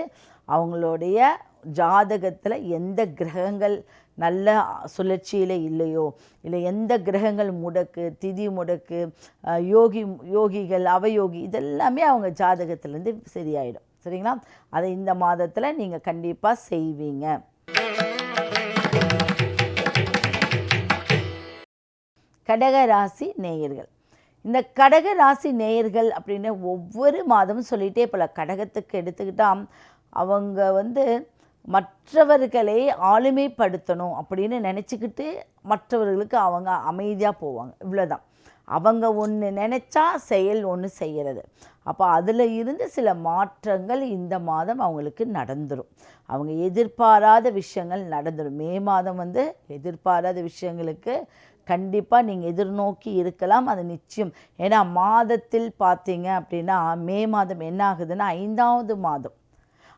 அவங்களுடைய ஜாதகத்தில் எந்த கிரகங்கள் நல்ல சுழற்சியில் இல்லையோ, இல்லை எந்த கிரகங்கள் முடக்கு, திதி முடக்கு, யோகிகள் அவயோகி இதெல்லாமே அவங்க ஜாதகத்திலேருந்து சரியாயிடும். சரிங்களா? அதை இந்த மாதத்தில் நீங்கள் கண்டிப்பாக செய்வீங்க. கடகராசி நேயர்கள், இந்த கடகராசி நேயர்கள் அப்படின்னு ஒவ்வொரு மாதமும் சொல்லிகிட்டே போல. கடகத்துக்கு எடுத்துக்கிட்டால் அவங்க மற்றவர்களை ஆளுமைப்படுத்தணும் அப்படின்னு நினச்சிக்கிட்டு மற்றவர்களுக்கு அவங்க அமைதியாக போவாங்க. இவ்வளோதான். அவங்க ஒன்று நினச்சா செயல் ஒன்று செய்கிறது. அப்போ அதில் இருந்து சில மாற்றங்கள் இந்த மாதம் அவங்களுக்கு நடந்துடும். அவங்க எதிர்பாராத விஷயங்கள் நடந்துடும். மே மாதம் எதிர்பாராத விஷயங்களுக்கு கண்டிப்பாக நீங்கள் எதிர்நோக்கி இருக்கலாம். அது நிச்சயம். ஏன்னா மாதத்தில் பார்த்தீங்க அப்படின்னா மே மாதம் என்ன ஆகுதுன்னா 5வது மாதம்.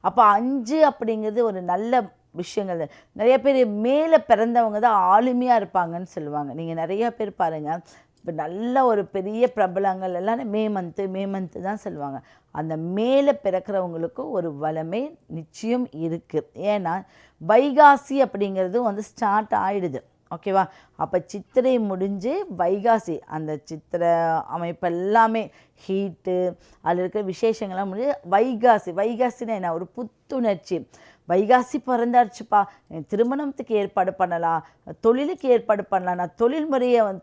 அப்போ 5 அப்படிங்கிறது ஒரு நல்ல விஷயங்கள். நிறைய பேர் மேலே பிறந்தவங்க தான் ஆளுமையாக இருப்பாங்கன்னு சொல்லுவாங்க. நீங்கள் நிறைய பேர் பாருங்கள், இப்போ நல்ல ஒரு பெரிய பிரபலங்கள் எல்லாம் மே மந்த்து தான் சொல்லுவாங்க. அந்த மேலே பிறக்கிறவங்களுக்கு ஒரு வளமை நிச்சயம் இருக்குது. ஏன்னா வைகாசி அப்படிங்கிறது ஸ்டார்ட் ஆகிடுது. ஓகேவா? அப்போ சித்திரை முடிஞ்சு வைகாசி, அந்த சித்திரை அமைப்பெல்லாமே ஹீட்டு அதில் இருக்கிற விசேஷங்கள்லாம் முடிஞ்சு வைகாசின்னா என்ன, ஒரு புத்துணர்ச்சி. வைகாசி பிறந்தாச்சுப்பா, திருமணத்துக்கு ஏற்பாடு பண்ணலாம், தொழிலுக்கு ஏற்பாடு பண்ணலாம், நான்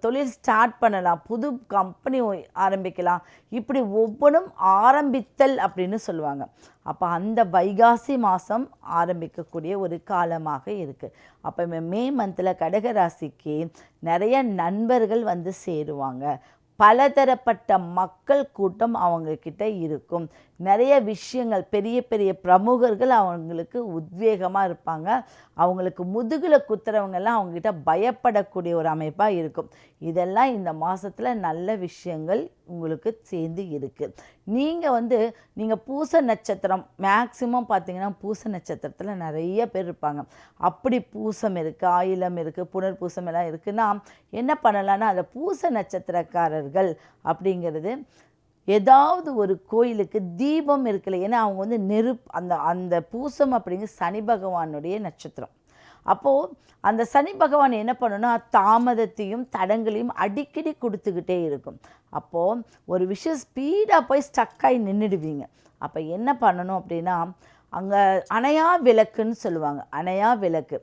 தொழில் ஸ்டார்ட் பண்ணலாம், புது கம்பெனி ஆரம்பிக்கலாம், இப்படி ஒவ்வொன்றும் ஆரம்பித்தல் அப்படின்னு சொல்லுவாங்க. அப்போ அந்த வைகாசி மாதம் ஆரம்பிக்கக்கூடிய ஒரு காலமாக இருக்குது. அப்போ மே மந்தில் கடகராசிக்கு நிறைய நண்பர்கள் சேருவாங்க. பலதரப்பட்ட மக்கள் கூட்டம் அவங்கக்கிட்ட இருக்கும். நிறைய விஷயங்கள், பெரிய பெரிய பிரமுகர்கள் அவங்களுக்கு உத்வேகமாக இருப்பாங்க. அவங்களுக்கு முதுகில் குத்துறவங்கெல்லாம் அவங்கக்கிட்ட பயப்படக்கூடிய ஒரு அமைப்பாக இருக்கும். இதெல்லாம் இந்த மாதத்தில் நல்ல விஷயங்கள் உங்களுக்கு சேர்ந்து இருக்குது. நீங்கள் பூச நட்சத்திரம் மேக்சிமம் பார்த்தீங்கன்னா பூச நட்சத்திரத்தில் நிறைய பேர் இருப்பாங்க. அப்படி பூசம் இருக்குது, ஆயிலம் இருக்குது, புனர்பூசம் எல்லாம் இருக்குன்னா என்ன பண்ணலான்னா அந்த பூச நட்சத்திரக்காரர்கள் அப்படிங்கிறது ஏதாவது ஒரு கோயிலுக்கு தீபம் இருக்குல்ல. ஏன்னா அவங்க அந்த பூசம் அப்படிங்கிற சனி பகவானுடைய நட்சத்திரம். அப்போது அந்த சனி பகவான் என்ன பண்ணணும்னா தாமதத்தையும் தடங்களையும் அடிக்கடி கொடுத்துக்கிட்டே இருக்கும். அப்போது ஒரு விஷயம் ஸ்பீடாக போய் ஸ்டக்காகி நின்றுடுவீங்க. அப்போ என்ன பண்ணணும் அப்படின்னா அங்கே அணையா விளக்குன்னு சொல்லுவாங்க, அணையா விளக்கு.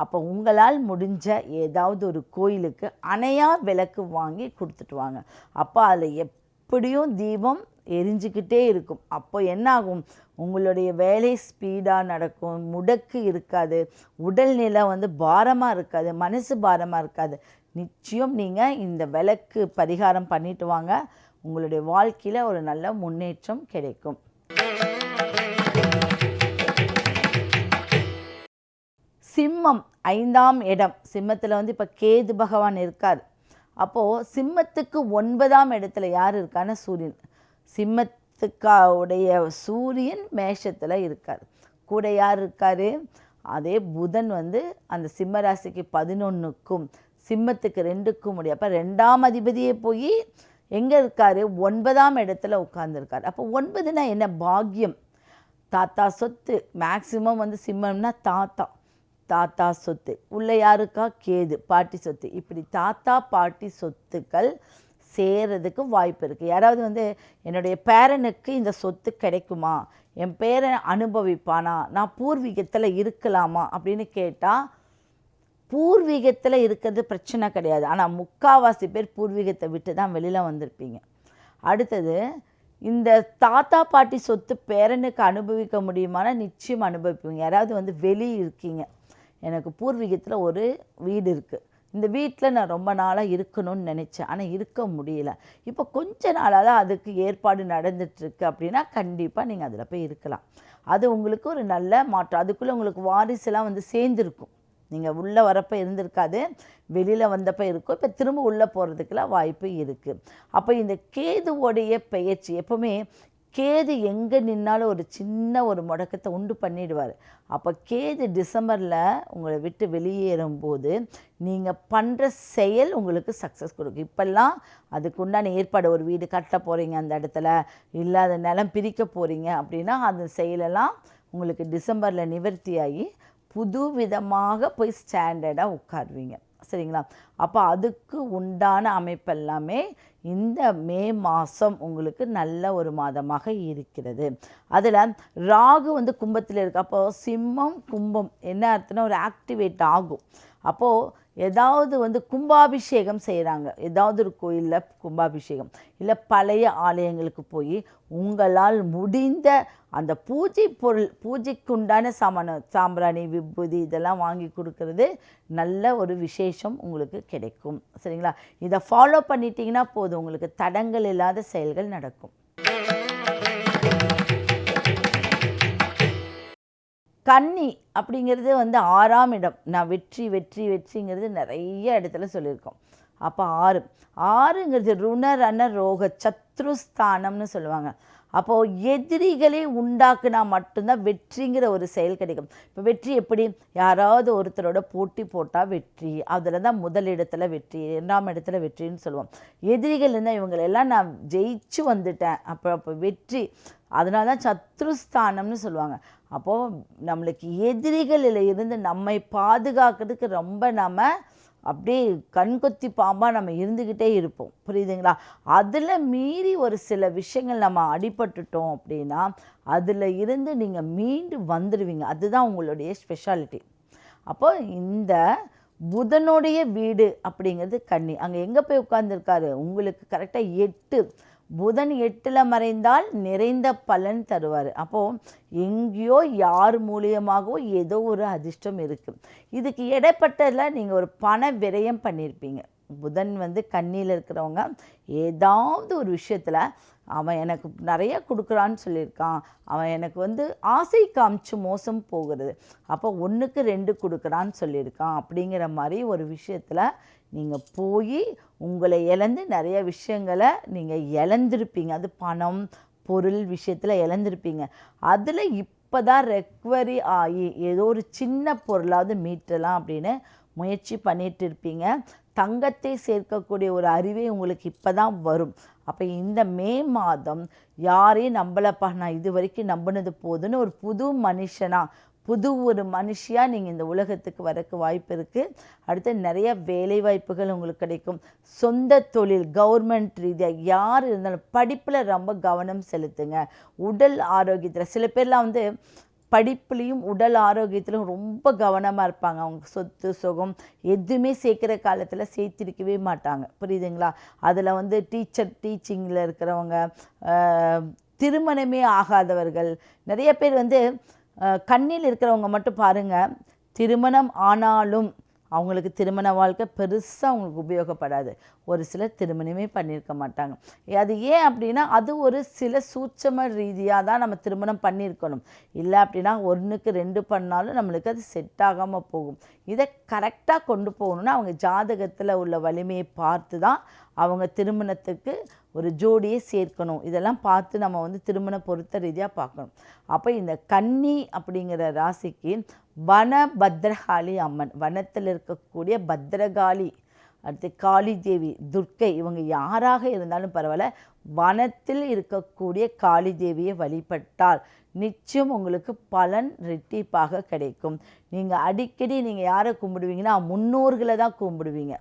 அப்போ உங்களால் முடிஞ்ச ஏதாவது ஒரு கோயிலுக்கு அணையா விளக்கு வாங்கி கொடுத்துட்டு வாங்க. அப்போ அதில் எப்படியும் தீபம் எரிஞ்சிக்கிட்டே இருக்கும். அப்போ என்ன ஆகும், உங்களுடைய வேலை ஸ்பீடாக நடக்கும், முடக்கு இருக்காது, உடல்நிலை பாரமாக இருக்காது, மனசு பாரமாக இருக்காது. நிச்சயம் நீங்கள் இந்த விளக்கு பரிகாரம் பண்ணிட்டு வாங்க, உங்களுடைய வாழ்க்கையில் ஒரு நல்ல முன்னேற்றம் கிடைக்கும். சிம்மம் 5ஆம் இடம். சிம்மத்தில் இப்போ கேது பகவான் இருக்கார். அப்போது சிம்மத்துக்கு 9ஆம் இடத்துல யார் இருக்கான்னு சூரியன். சிம்மத்துக்காவுடைய சூரியன் மேஷத்தில் இருக்கார். கூட யார் இருக்கார், அதே புதன் அந்த சிம்ம ராசிக்கு 11க்கும் சிம்மத்துக்கு 2க்கும் முடியும். அப்போ 2ஆம் அதிபதியே போய் எங்கே இருக்கார், 9ஆம் இடத்துல உட்கார்ந்துருக்கார். அப்போ 9னா என்ன, பாக்கியம், தாத்தா சொத்து. மேக்சிமம் சிம்மம்னா தாத்தா சொத்து. உள்ள யாருக்கா, கேது, பாட்டி சொத்து. இப்படி தாத்தா பாட்டி சொத்துக்கள் சேரதுக்கு வாய்ப்பு இருக்குது. யாராவது என்னுடைய பேரனுக்கு இந்த சொத்து கிடைக்குமா, என் பேரன் அனுபவிப்பானா, நான் பூர்வீகத்தில் இருக்கலாமா அப்படின்னு கேட்டால் பூர்வீகத்தில் இருக்கிறது பிரச்சனை கிடையாது. ஆனால் முக்கால்வாசி பேர் பூர்வீகத்தை விட்டு தான் வெளியில் வந்திருப்பீங்க. அடுத்தது, இந்த தாத்தா பாட்டி சொத்து பேரனுக்கு அனுபவிக்க முடியுமானா நிச்சயம் அனுபவிப்பீங்க. யாராவது வெளியே இருக்கீங்க, எனக்கு பூர்வீகத்தில் ஒரு வீடு இருக்குது, இந்த வீட்டில் நான் ரொம்ப நாளாக இருக்கணும்னு நினச்சேன், ஆனால் இருக்க முடியல, இப்போ கொஞ்ச நாளாக தான் அதுக்கு ஏற்பாடு நடந்துகிட்ருக்கு அப்படின்னா கண்டிப்பாக நீங்கள் அதில் போய் இருக்கலாம். அது உங்களுக்கு ஒரு நல்ல மாற்றம். அதுக்குள்ளே உங்களுக்கு வாரிசுலாம் சேர்ந்துருக்கும். நீங்கள் உள்ளே வரப்போ இருந்திருக்காது, வெளியில் வந்தப்போ இருக்கும். இப்போ திரும்ப உள்ளே போகிறதுக்கெல்லாம் வாய்ப்பு இருக்குது. அப்போ இந்த கேதுவோடைய பெயர்ச்சி எப்போவுமே கேது எங்கே நின்னாலும் ஒரு சின்ன ஒரு முடக்கத்தை உண்டு பண்ணிடுவார். அப்போ கேது டிசம்பரில் உங்களை விட்டு வெளியேறும்போது நீங்கள் பண்ணுற செயல் உங்களுக்கு சக்ஸஸ் கொடுக்கும். இப்போல்லாம் அதுக்கு உண்டான ஏற்பாடு, ஒரு வீடு கட்ட போகிறீங்க, அந்த இடத்துல இல்லை அது நிலம் பிரிக்க போகிறீங்க அப்படின்னா அந்த செயலெல்லாம் உங்களுக்கு டிசம்பரில் நிவர்த்தியாகி புது விதமாக போய் ஸ்டாண்டர்டாக உட்காருவீங்க. சரிங்களா? அப்போ அதுக்கு உண்டான அமைப்பெல்லாமே இந்த மே மாதம் உங்களுக்கு நல்ல ஒரு மாதமாக இருக்கிறது. அதில் ராகு வந்து கும்பத்தில் இருக்குது. அப்போது சிம்மம் கும்பம் என்ன அர்த்தம்னா ஒரு ஆக்டிவேட் ஆகும். அப்போது ஏதாவது வந்து கும்பாபிஷேகம் செய்கிறாங்க, ஏதாவது ஒரு கோயிலில் கும்பாபிஷேகம், இல்லை பழைய ஆலயங்களுக்கு போய் உங்களால் முடிந்த அந்த பூஜை பொருள், பூஜைக்கு உண்டான சாம்பிராணி விபூதி இதெல்லாம் வாங்கி கொடுக்கறது நல்ல ஒரு விசேஷம் உங்களுக்கு கிடைக்கும். சரிங்களா? இதை ஃபாலோ பண்ணிட்டீங்கன்னா போதும், உங்களுக்கு தடங்கள் இல்லாத செயல்கள் நடக்கும். கன்னி அப்படிங்கிறது வந்து 6ஆம் இடம். நான் வெற்றி வெற்றி வெற்றிங்கிறது நிறைய இடத்துல சொல்லியிருக்கோம். அப்போ 6ங்கிறது ருண ரண ரோக சத்ருஸ்தானம்னு சொல்லுவாங்க. அப்போது எதிரிகளை உண்டாக்குனா மட்டும்தான் வெற்றிங்கிற ஒரு செயல் கிடைக்கும். இப்போ வெற்றி எப்படி? யாராவது ஒருத்தரோட போட்டி போட்டால் வெற்றி, அதில் தான் முதலிடத்தில் வெற்றி, 2ஆம் இடத்துல வெற்றின்னு சொல்லுவோம். எதிரிகள் இருந்தால் இவங்களெல்லாம் நான் ஜெயிச்சு வந்துட்டேன், அப்போ வெற்றி. அதனால தான் சத்ருஸ்தானம்னு சொல்லுவாங்க. அப்போது நம்மளுக்கு எதிரிகளில் இருந்து நம்மை பாதுகாக்கிறதுக்கு ரொம்ப நம்ம அப்படியே கண்கொத்தி பாம்பாக நம்ம இருந்துக்கிட்டே இருப்போம். புரியுதுங்களா? அதில் மீறி ஒரு சில விஷயங்கள் நம்ம அடிபட்டுட்டோம் அப்படின்னா அதில் இருந்து நீங்கள் மீண்டு வந்துடுவீங்க. அதுதான் உங்களுடைய ஸ்பெஷாலிட்டி. அப்போ இந்த புதனுடைய வீடு அப்படிங்கிறது கன்னி. அங்கே எங்கே போய் உட்கார்ந்துருக்காரு? உங்களுக்கு கரெக்டாக 8. புதன் 8ல் மறைந்தால் நிறைந்த பலன் தருவார். அப்போது எங்கேயோ யார் மூலியமாகவோ ஏதோ ஒரு அதிர்ஷ்டம் இருக்குது. இதுக்கு இடைப்பட்டதில் நீங்கள் ஒரு பண விரயம் பண்ணியிருப்பீங்க. புதன் வந்து கன்னியில் இருக்கிறவங்க ஏதாவது ஒரு விஷயத்தில் அவன் எனக்கு நிறைய கொடுக்குறான்னு சொல்லியிருக்கான், அவன் எனக்கு வந்து ஆசை காமிச்சு மோசம் போகிறது, அப்போ 1க்கு 2 கொடுக்குறான்னு சொல்லியிருக்கான் அப்படிங்கிற மாதிரி ஒரு விஷயத்தில் நீங்கள் போய் உங்களை இழந்து நிறைய விஷயங்களை நீங்கள் இழந்திருப்பீங்க. அது பணம் பொருள் விஷயத்தில் இழந்திருப்பீங்க. அதில் இப்போ தான் ரெக்கவரி ஆகி ஏதோ ஒரு சின்ன பொருளாவது மீட்டலாம் அப்படின்னு முயற்சி பண்ணிகிட்டு இருப்பீங்க. தங்கத்தை சேர்க்கக்கூடிய ஒரு அறிவே உங்களுக்கு இப்போ தான் வரும். அப்போ இந்த மே மாதம் யாரையும் நம்பலப்பா, நான் இது வரைக்கும் நம்பினது போதுன்னு ஒரு புது மனுஷனாக, புது ஒரு மனுஷியாக நீங்கள் இந்த உலகத்துக்கு வரக்கு வாய்ப்பு இருக்குது. அடுத்து நிறைய வேலை வாய்ப்புகள் உங்களுக்கு கிடைக்கும். சொந்த தொழில், கவர்மெண்ட் ரீதியாக யார் இருந்தாலும் படிப்பில் ரொம்ப கவனம் செலுத்துங்க. உடல் ஆரோக்கியத்தில் சில பேர்லாம் வந்து படிப்புலேயும் உடல் ஆரோக்கியத்திலும் ரொம்ப கவனமாக இருப்பாங்க. அவங்க சொத்து சுகம் எதுவுமே சேர்க்குற காலத்தில் சேர்த்திருக்கவே மாட்டாங்க. புரியுதுங்களா? அதில் வந்து டீச்சிங்கில் இருக்கிறவங்க, திருமணமே ஆகாதவர்கள், நிறைய பேர் வந்து கண்ணில் இருக்கிறவங்க மட்டும் பாருங்கள், திருமணம் ஆனாலும் அவங்களுக்கு திருமண வாழ்க்கை பெருசாக அவங்களுக்கு உபயோகப்படாது. ஒரு சிலர் திருமணமே பண்ணியிருக்க மாட்டாங்க. அது ஏன் அப்படின்னா அது ஒரு சில சூட்சம ரீதியாக தான் நம்ம திருமணம் பண்ணியிருக்கணும். இல்லை அப்படின்னா 1க்கு 2 பண்ணாலும் நம்மளுக்கு அது செட் ஆகாமல் போகும். இதை கரெக்டாக கொண்டு போகணுன்னா அவங்க ஜாதகத்தில் உள்ள வலிமையை பார்த்து தான் அவங்க திருமணத்துக்கு ஒரு ஜோடியை சேர்க்கணும். இதெல்லாம் பார்த்து நம்ம வந்து திருமண பொருத்த ரீதியாக பார்க்கணும். அப்போ இந்த கன்னி அப்படிங்கிற ராசிக்கு வன பத்ரகாளி அம்மன், வனத்தில் இருக்கக்கூடிய பத்ரகாளி, அடுத்து காளி தேவி, துர்க்கை, இவங்க யாராக இருந்தாலும் பரவாயில்ல, வனத்தில் இருக்கக்கூடிய காளி தேவியை வழிபட்டால் நிச்சயம் உங்களுக்கு பலன் ரெட்டிப்பாக கிடைக்கும். நீங்கள் அடிக்கடி நீங்கள் யாரை கும்பிடுவீங்கன்னா முன்னோர்களை தான் கும்பிடுவீங்க.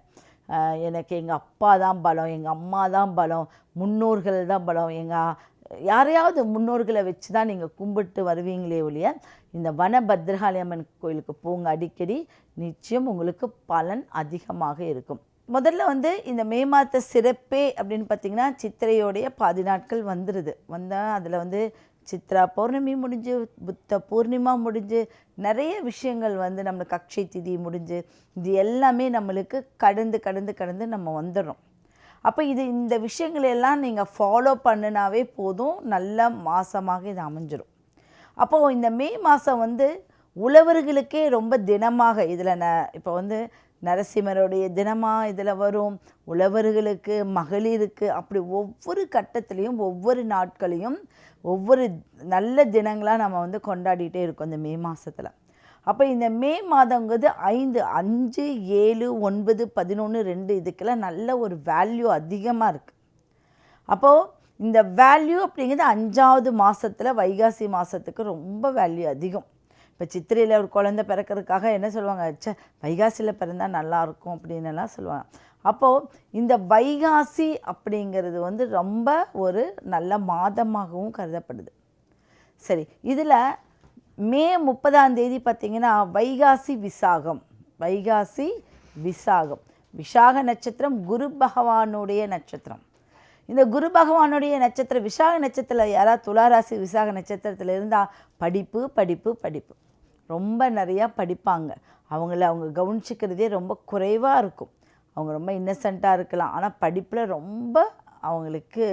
எனக்கு எங்கள் அப்பா தான் பலம், எங்கள் அம்மா தான் பலம், முன்னோர்கள் தான் பலம், யாரையாவது முன்னோர்களை வச்சு தான் நீங்கள் கும்பிட்டு வருவீங்களே ஒழிய இந்த வன பத்ரகாளி அம்மன் கோயிலுக்கு போங்க அடிக்கடி, நிச்சயம் உங்களுக்கு பலன் அதிகமாக இருக்கும். முதல்ல வந்து இந்த மே மாத சிறப்பே அப்படின்னு பார்த்திங்கன்னா சித்திரையோடைய பாதி நாட்கள் வந்துடுது. வந்தால் அதில் வந்து சித்ரா பௌர்ணமி முடிஞ்சு, புத்த பூர்ணிமா முடிஞ்சு, நிறைய விஷயங்கள் வந்து நம்மளுக்கு அக்ஷய திதி முடிஞ்சு, இது எல்லாமே நம்மளுக்கு கடந்து நம்ம வந்துடுறோம். அப்போ இந்த விஷயங்களெல்லாம் நீங்கள் ஃபாலோ பண்ணினாவே போதும், நல்ல மாதமாக இது அமைஞ்சிடும். அப்போது இந்த மே மாதம் வந்து உழவர்களுக்கே ரொம்ப தினமாக இதில் இப்போ வந்து நரசிம்மருடைய தினமாக இதில் வரும், உழவர்களுக்கு, மகளிருக்கு, அப்படி ஒவ்வொரு கட்டத்துலேயும் ஒவ்வொரு நாட்களையும் ஒவ்வொரு நல்ல தினங்களாக நம்ம வந்து கொண்டாடிட்டே இருக்கோம் இந்த மே மாதத்தில். அப்போ இந்த மே மாதங்கிறது 5, 5, 7, 9, 11, 2 இதுக்கெல்லாம் நல்ல ஒரு வேல்யூ அதிகமாக இருக்குது. அப்போது இந்த வேல்யூ அப்படிங்கிறது 5வது மாதத்தில் வைகாசி மாதத்துக்கு ரொம்ப வேல்யூ அதிகம். இப்போ சித்திரையில் ஒரு குழந்தை பிறக்கிறதுக்காக என்ன சொல்லுவாங்க, வைகாசியில் பிறந்தால் நல்லாயிருக்கும் அப்படின்னுலாம் சொல்லுவாங்க. அப்போது இந்த வைகாசி அப்படிங்கிறது வந்து ரொம்ப ஒரு நல்ல மாதமாகவும் கருதப்படுது. சரி, இதில் மே 30ஆம் தேதி பார்த்திங்கன்னா வைகாசி விசாகம். வைகாசி விசாகம், விசாக நட்சத்திரம் குரு பகவானுடைய நட்சத்திரம். இந்த குரு பகவானுடைய நட்சத்திரம் விசாக நட்சத்திரத்தில் யாராவது துளாராசி விசாக நட்சத்திரத்தில் இருந்தால் படிப்பு படிப்பு படிப்பு ரொம்ப நிறையா படிப்பாங்க. அவங்க கவனிச்சிக்கிறதே ரொம்ப குறைவாக இருக்கும். அவங்க ரொம்ப இன்னசென்ட்டாக இருக்கலாம், ஆனால் படிப்பில் ரொம்ப அவங்களுக்கு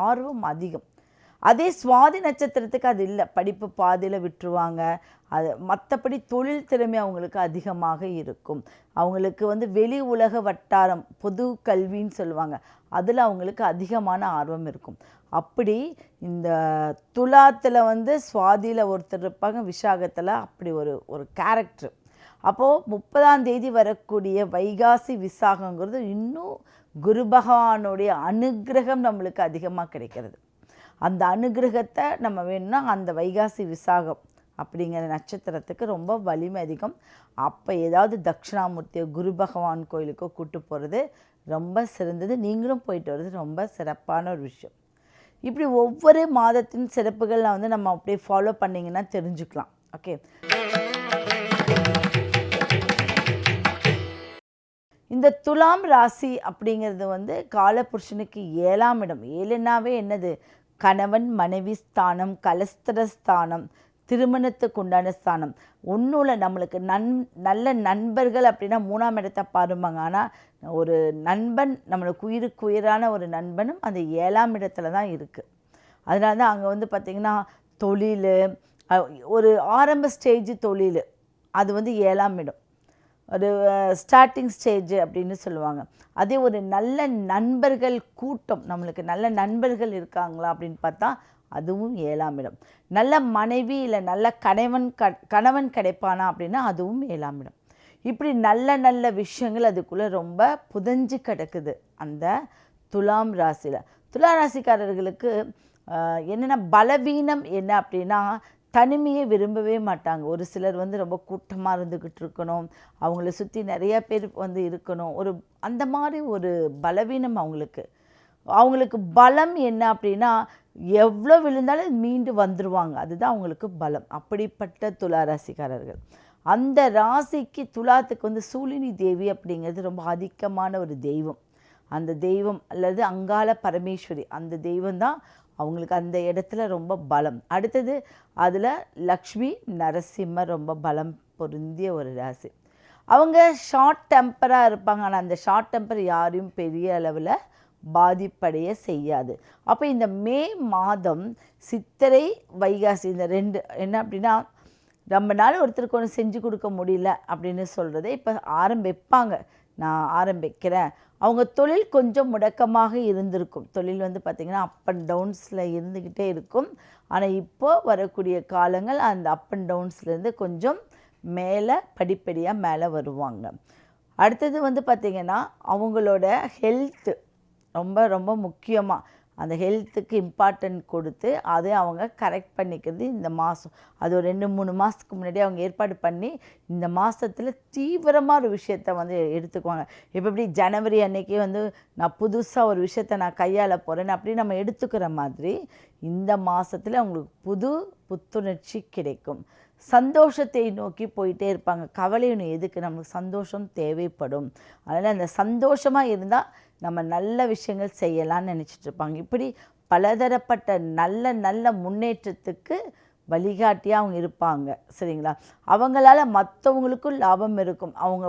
ஆர்வம் அதிகம். அதே சுவாதி நட்சத்திரத்துக்கு அது இல்லை, படிப்பு பாதியில் விட்டுருவாங்க. அது மற்றபடி தொழில் திறமை அவங்களுக்கு அதிகமாக இருக்கும். அவங்களுக்கு வந்து வெளி உலக வட்டாரம், பொது கல்வின்னு சொல்லுவாங்க, அதில் அவங்களுக்கு அதிகமான ஆர்வம் இருக்கும். அப்படி இந்த துலாத்தில் வந்து சுவாதியில் ஒருத்தர் இருப்பாங்க, விசாகத்தில் அப்படி ஒரு கேரக்டர். அப்போது 30ஆம் தேதி வரக்கூடிய வைகாசி விசாகங்கிறது இன்னும் குரு பகவானுடைய அனுகிரகம் நம்மளுக்கு அதிகமாக கிடைக்கிறது. அந்த அனுகிரகத்தை நம்ம வேணும்னா அந்த வைகாசி விசாகம் அப்படிங்கிற நட்சத்திரத்துக்கு ரொம்ப வலிமை அதிகம். அப்போ ஏதாவது தட்சிணாமூர்த்தியோ குரு பகவான் கோயிலுக்கோ கூட்டு போகிறது ரொம்ப சிறந்தது. நீங்களும் போயிட்டு வர்றது ரொம்ப சிறப்பான ஒரு விஷயம். இப்படி ஒவ்வொரு மாதத்தின் சிறப்புகள் வந்து நம்ம அப்படியே ஃபாலோ பண்ணிங்கன்னா தெரிஞ்சுக்கலாம். ஓகே, இந்த துலாம் ராசி அப்படிங்கிறது வந்து காலபுருஷனுக்கு 7ஆம் இடம். 7னாவே என்னது, கணவன் மனைவி ஸ்தானம், கலஸ்திர ஸ்தானம், திருமணத்துக்கு உண்டான ஸ்தானம். ஒன்றும் நம்மளுக்கு நல்ல நண்பர்கள் அப்படின்னா 3ஆம் இடத்தை பாருப்பாங்க. ஆனால் ஒரு நண்பன், நம்மளுக்கு உயிருக்கு உயிரான ஒரு நண்பனும் அந்த 7ஆம் இடத்துல தான் இருக்குது. அதனால தான் அங்கே வந்து பார்த்திங்கன்னா தொழில், ஒரு ஆரம்ப ஸ்டேஜ் தொழில், அது வந்து 7ஆம் இடம், ஒரு ஸ்டார்டிங் ஸ்டேஜ் அப்படின்னு சொல்லுவாங்க. அதே ஒரு நல்ல நண்பர்கள் கூட்டம், நம்மளுக்கு நல்ல நண்பர்கள் இருக்காங்களா அப்படின்னு பார்த்தா அதுவும் 7ஆம் இடம். நல்ல மனைவி இல்லை நல்ல கணவன் கிடைப்பானா அப்படின்னா அதுவும் 7ஆம் இடம். இப்படி நல்ல நல்ல விஷயங்கள் அதுக்குள்ளே ரொம்ப புதஞ்சு கிடக்குது அந்த துலாம் ராசியில். துலா ராசிக்காரர்களுக்கு என்னென்ன பலவீனம் என்ன அப்படின்னா, தனிமையை விரும்பவே மாட்டாங்க. ஒரு சிலர் வந்து ரொம்ப கூட்டமாக இருந்துக்கிட்டு இருக்கணும், அவங்கள சுற்றி நிறைய பேர் வந்து இருக்கணும், அந்த மாதிரி ஒரு பலவீனம் அவங்களுக்கு. அவங்களுக்கு பலம் என்ன அப்படின்னா, எவ்வளோ விழுந்தாலும் மீண்டு வந்துடுவாங்க, அதுதான் அவங்களுக்கு பலம். அப்படிப்பட்ட துலா ராசிக்காரர்கள். அந்த ராசிக்கு துலாத்துக்கு வந்து சூலினி தேவி அப்படிங்கிறது ரொம்ப ஆதிக்கமான ஒரு தெய்வம். அந்த தெய்வம் அல்லது அங்காள பரமேஸ்வரி, அந்த தெய்வம் தான் அவங்களுக்கு அந்த இடத்துல ரொம்ப பலம். அடுத்தது அதில் லக்ஷ்மி நரசிம்மர் ரொம்ப பலம் பொருந்திய ஒரு ராசி. அவங்க ஷார்ட் டெம்பராக இருப்பாங்க, ஆனால் அந்த ஷார்ட் டெம்பர் யாரையும் பெரிய அளவில் பாதிப்படைய செய்யாது. அப்போ இந்த மே மாதம் சித்திரை வைகாசி இந்த 2 என்ன அப்படின்னா, நம்மளால் ஒருத்தருக்கு ஒன்று செஞ்சு கொடுக்க முடியல அப்படின்னு சொல்கிறத இப்போ ஆரம்பிப்பாங்க. நான் ஆரம்பிக்கிறேன். அவங்க தொழில் கொஞ்சம் முடக்கமாக இருந்திருக்கும். தொழில் வந்து பார்த்திங்கன்னா அப் அண்ட் டவுன்ஸில் இருந்துக்கிட்டே இருக்கும். ஆனால் இப்போது வரக்கூடிய காலங்கள் அந்த அப் அண்ட் டவுன்ஸ்லேருந்து கொஞ்சம் மேலே படிப்படியாக மேலே வருவாங்க. அடுத்தது வந்து பார்த்திங்கன்னா அவங்களோட ஹெல்த்து ரொம்ப ரொம்ப முக்கியமாக அந்த ஹெல்த்துக்கு இம்பார்ட்டன்ட் கொடுத்து அதை அவங்க கரெக்ட் பண்ணிக்கிறது இந்த மாதம். அது ஒரு 2-3 மாதத்துக்கு முன்னாடியே அவங்க ஏற்பாடு பண்ணி இந்த மாதத்தில் தீவிரமாக ஒரு விஷயத்தை வந்து எடுத்துக்குவாங்க. இப்போ எப்படி ஜனவரி அன்னைக்கு வந்து நான் புதுசாக ஒரு விஷயத்தை நான் கையாள போகிறேன்னு அப்படி நம்ம எடுத்துக்கிற மாதிரி இந்த மாதத்தில் அவங்களுக்கு புத்துணர்ச்சி கிடைக்கும். சந்தோஷத்தை நோக்கி போயிட்டே இருப்பாங்க. கவலைன்னு எதுக்கு, நம்மளுக்கு சந்தோஷம் தேவைப்படும். அதனால் அந்த சந்தோஷமாக இருந்தால் நம்ம நல்ல விஷயங்கள் செய்யலாம்னு நினச்சிட்ருப்பாங்க. இப்படி பலதரப்பட்ட நல்ல நல்ல முன்னேற்றத்துக்கு வழிகாட்டியாக அவங்க இருப்பாங்க. சரிங்களா? அவங்களால மற்றவங்களுக்கும் லாபம் இருக்கும். அவங்க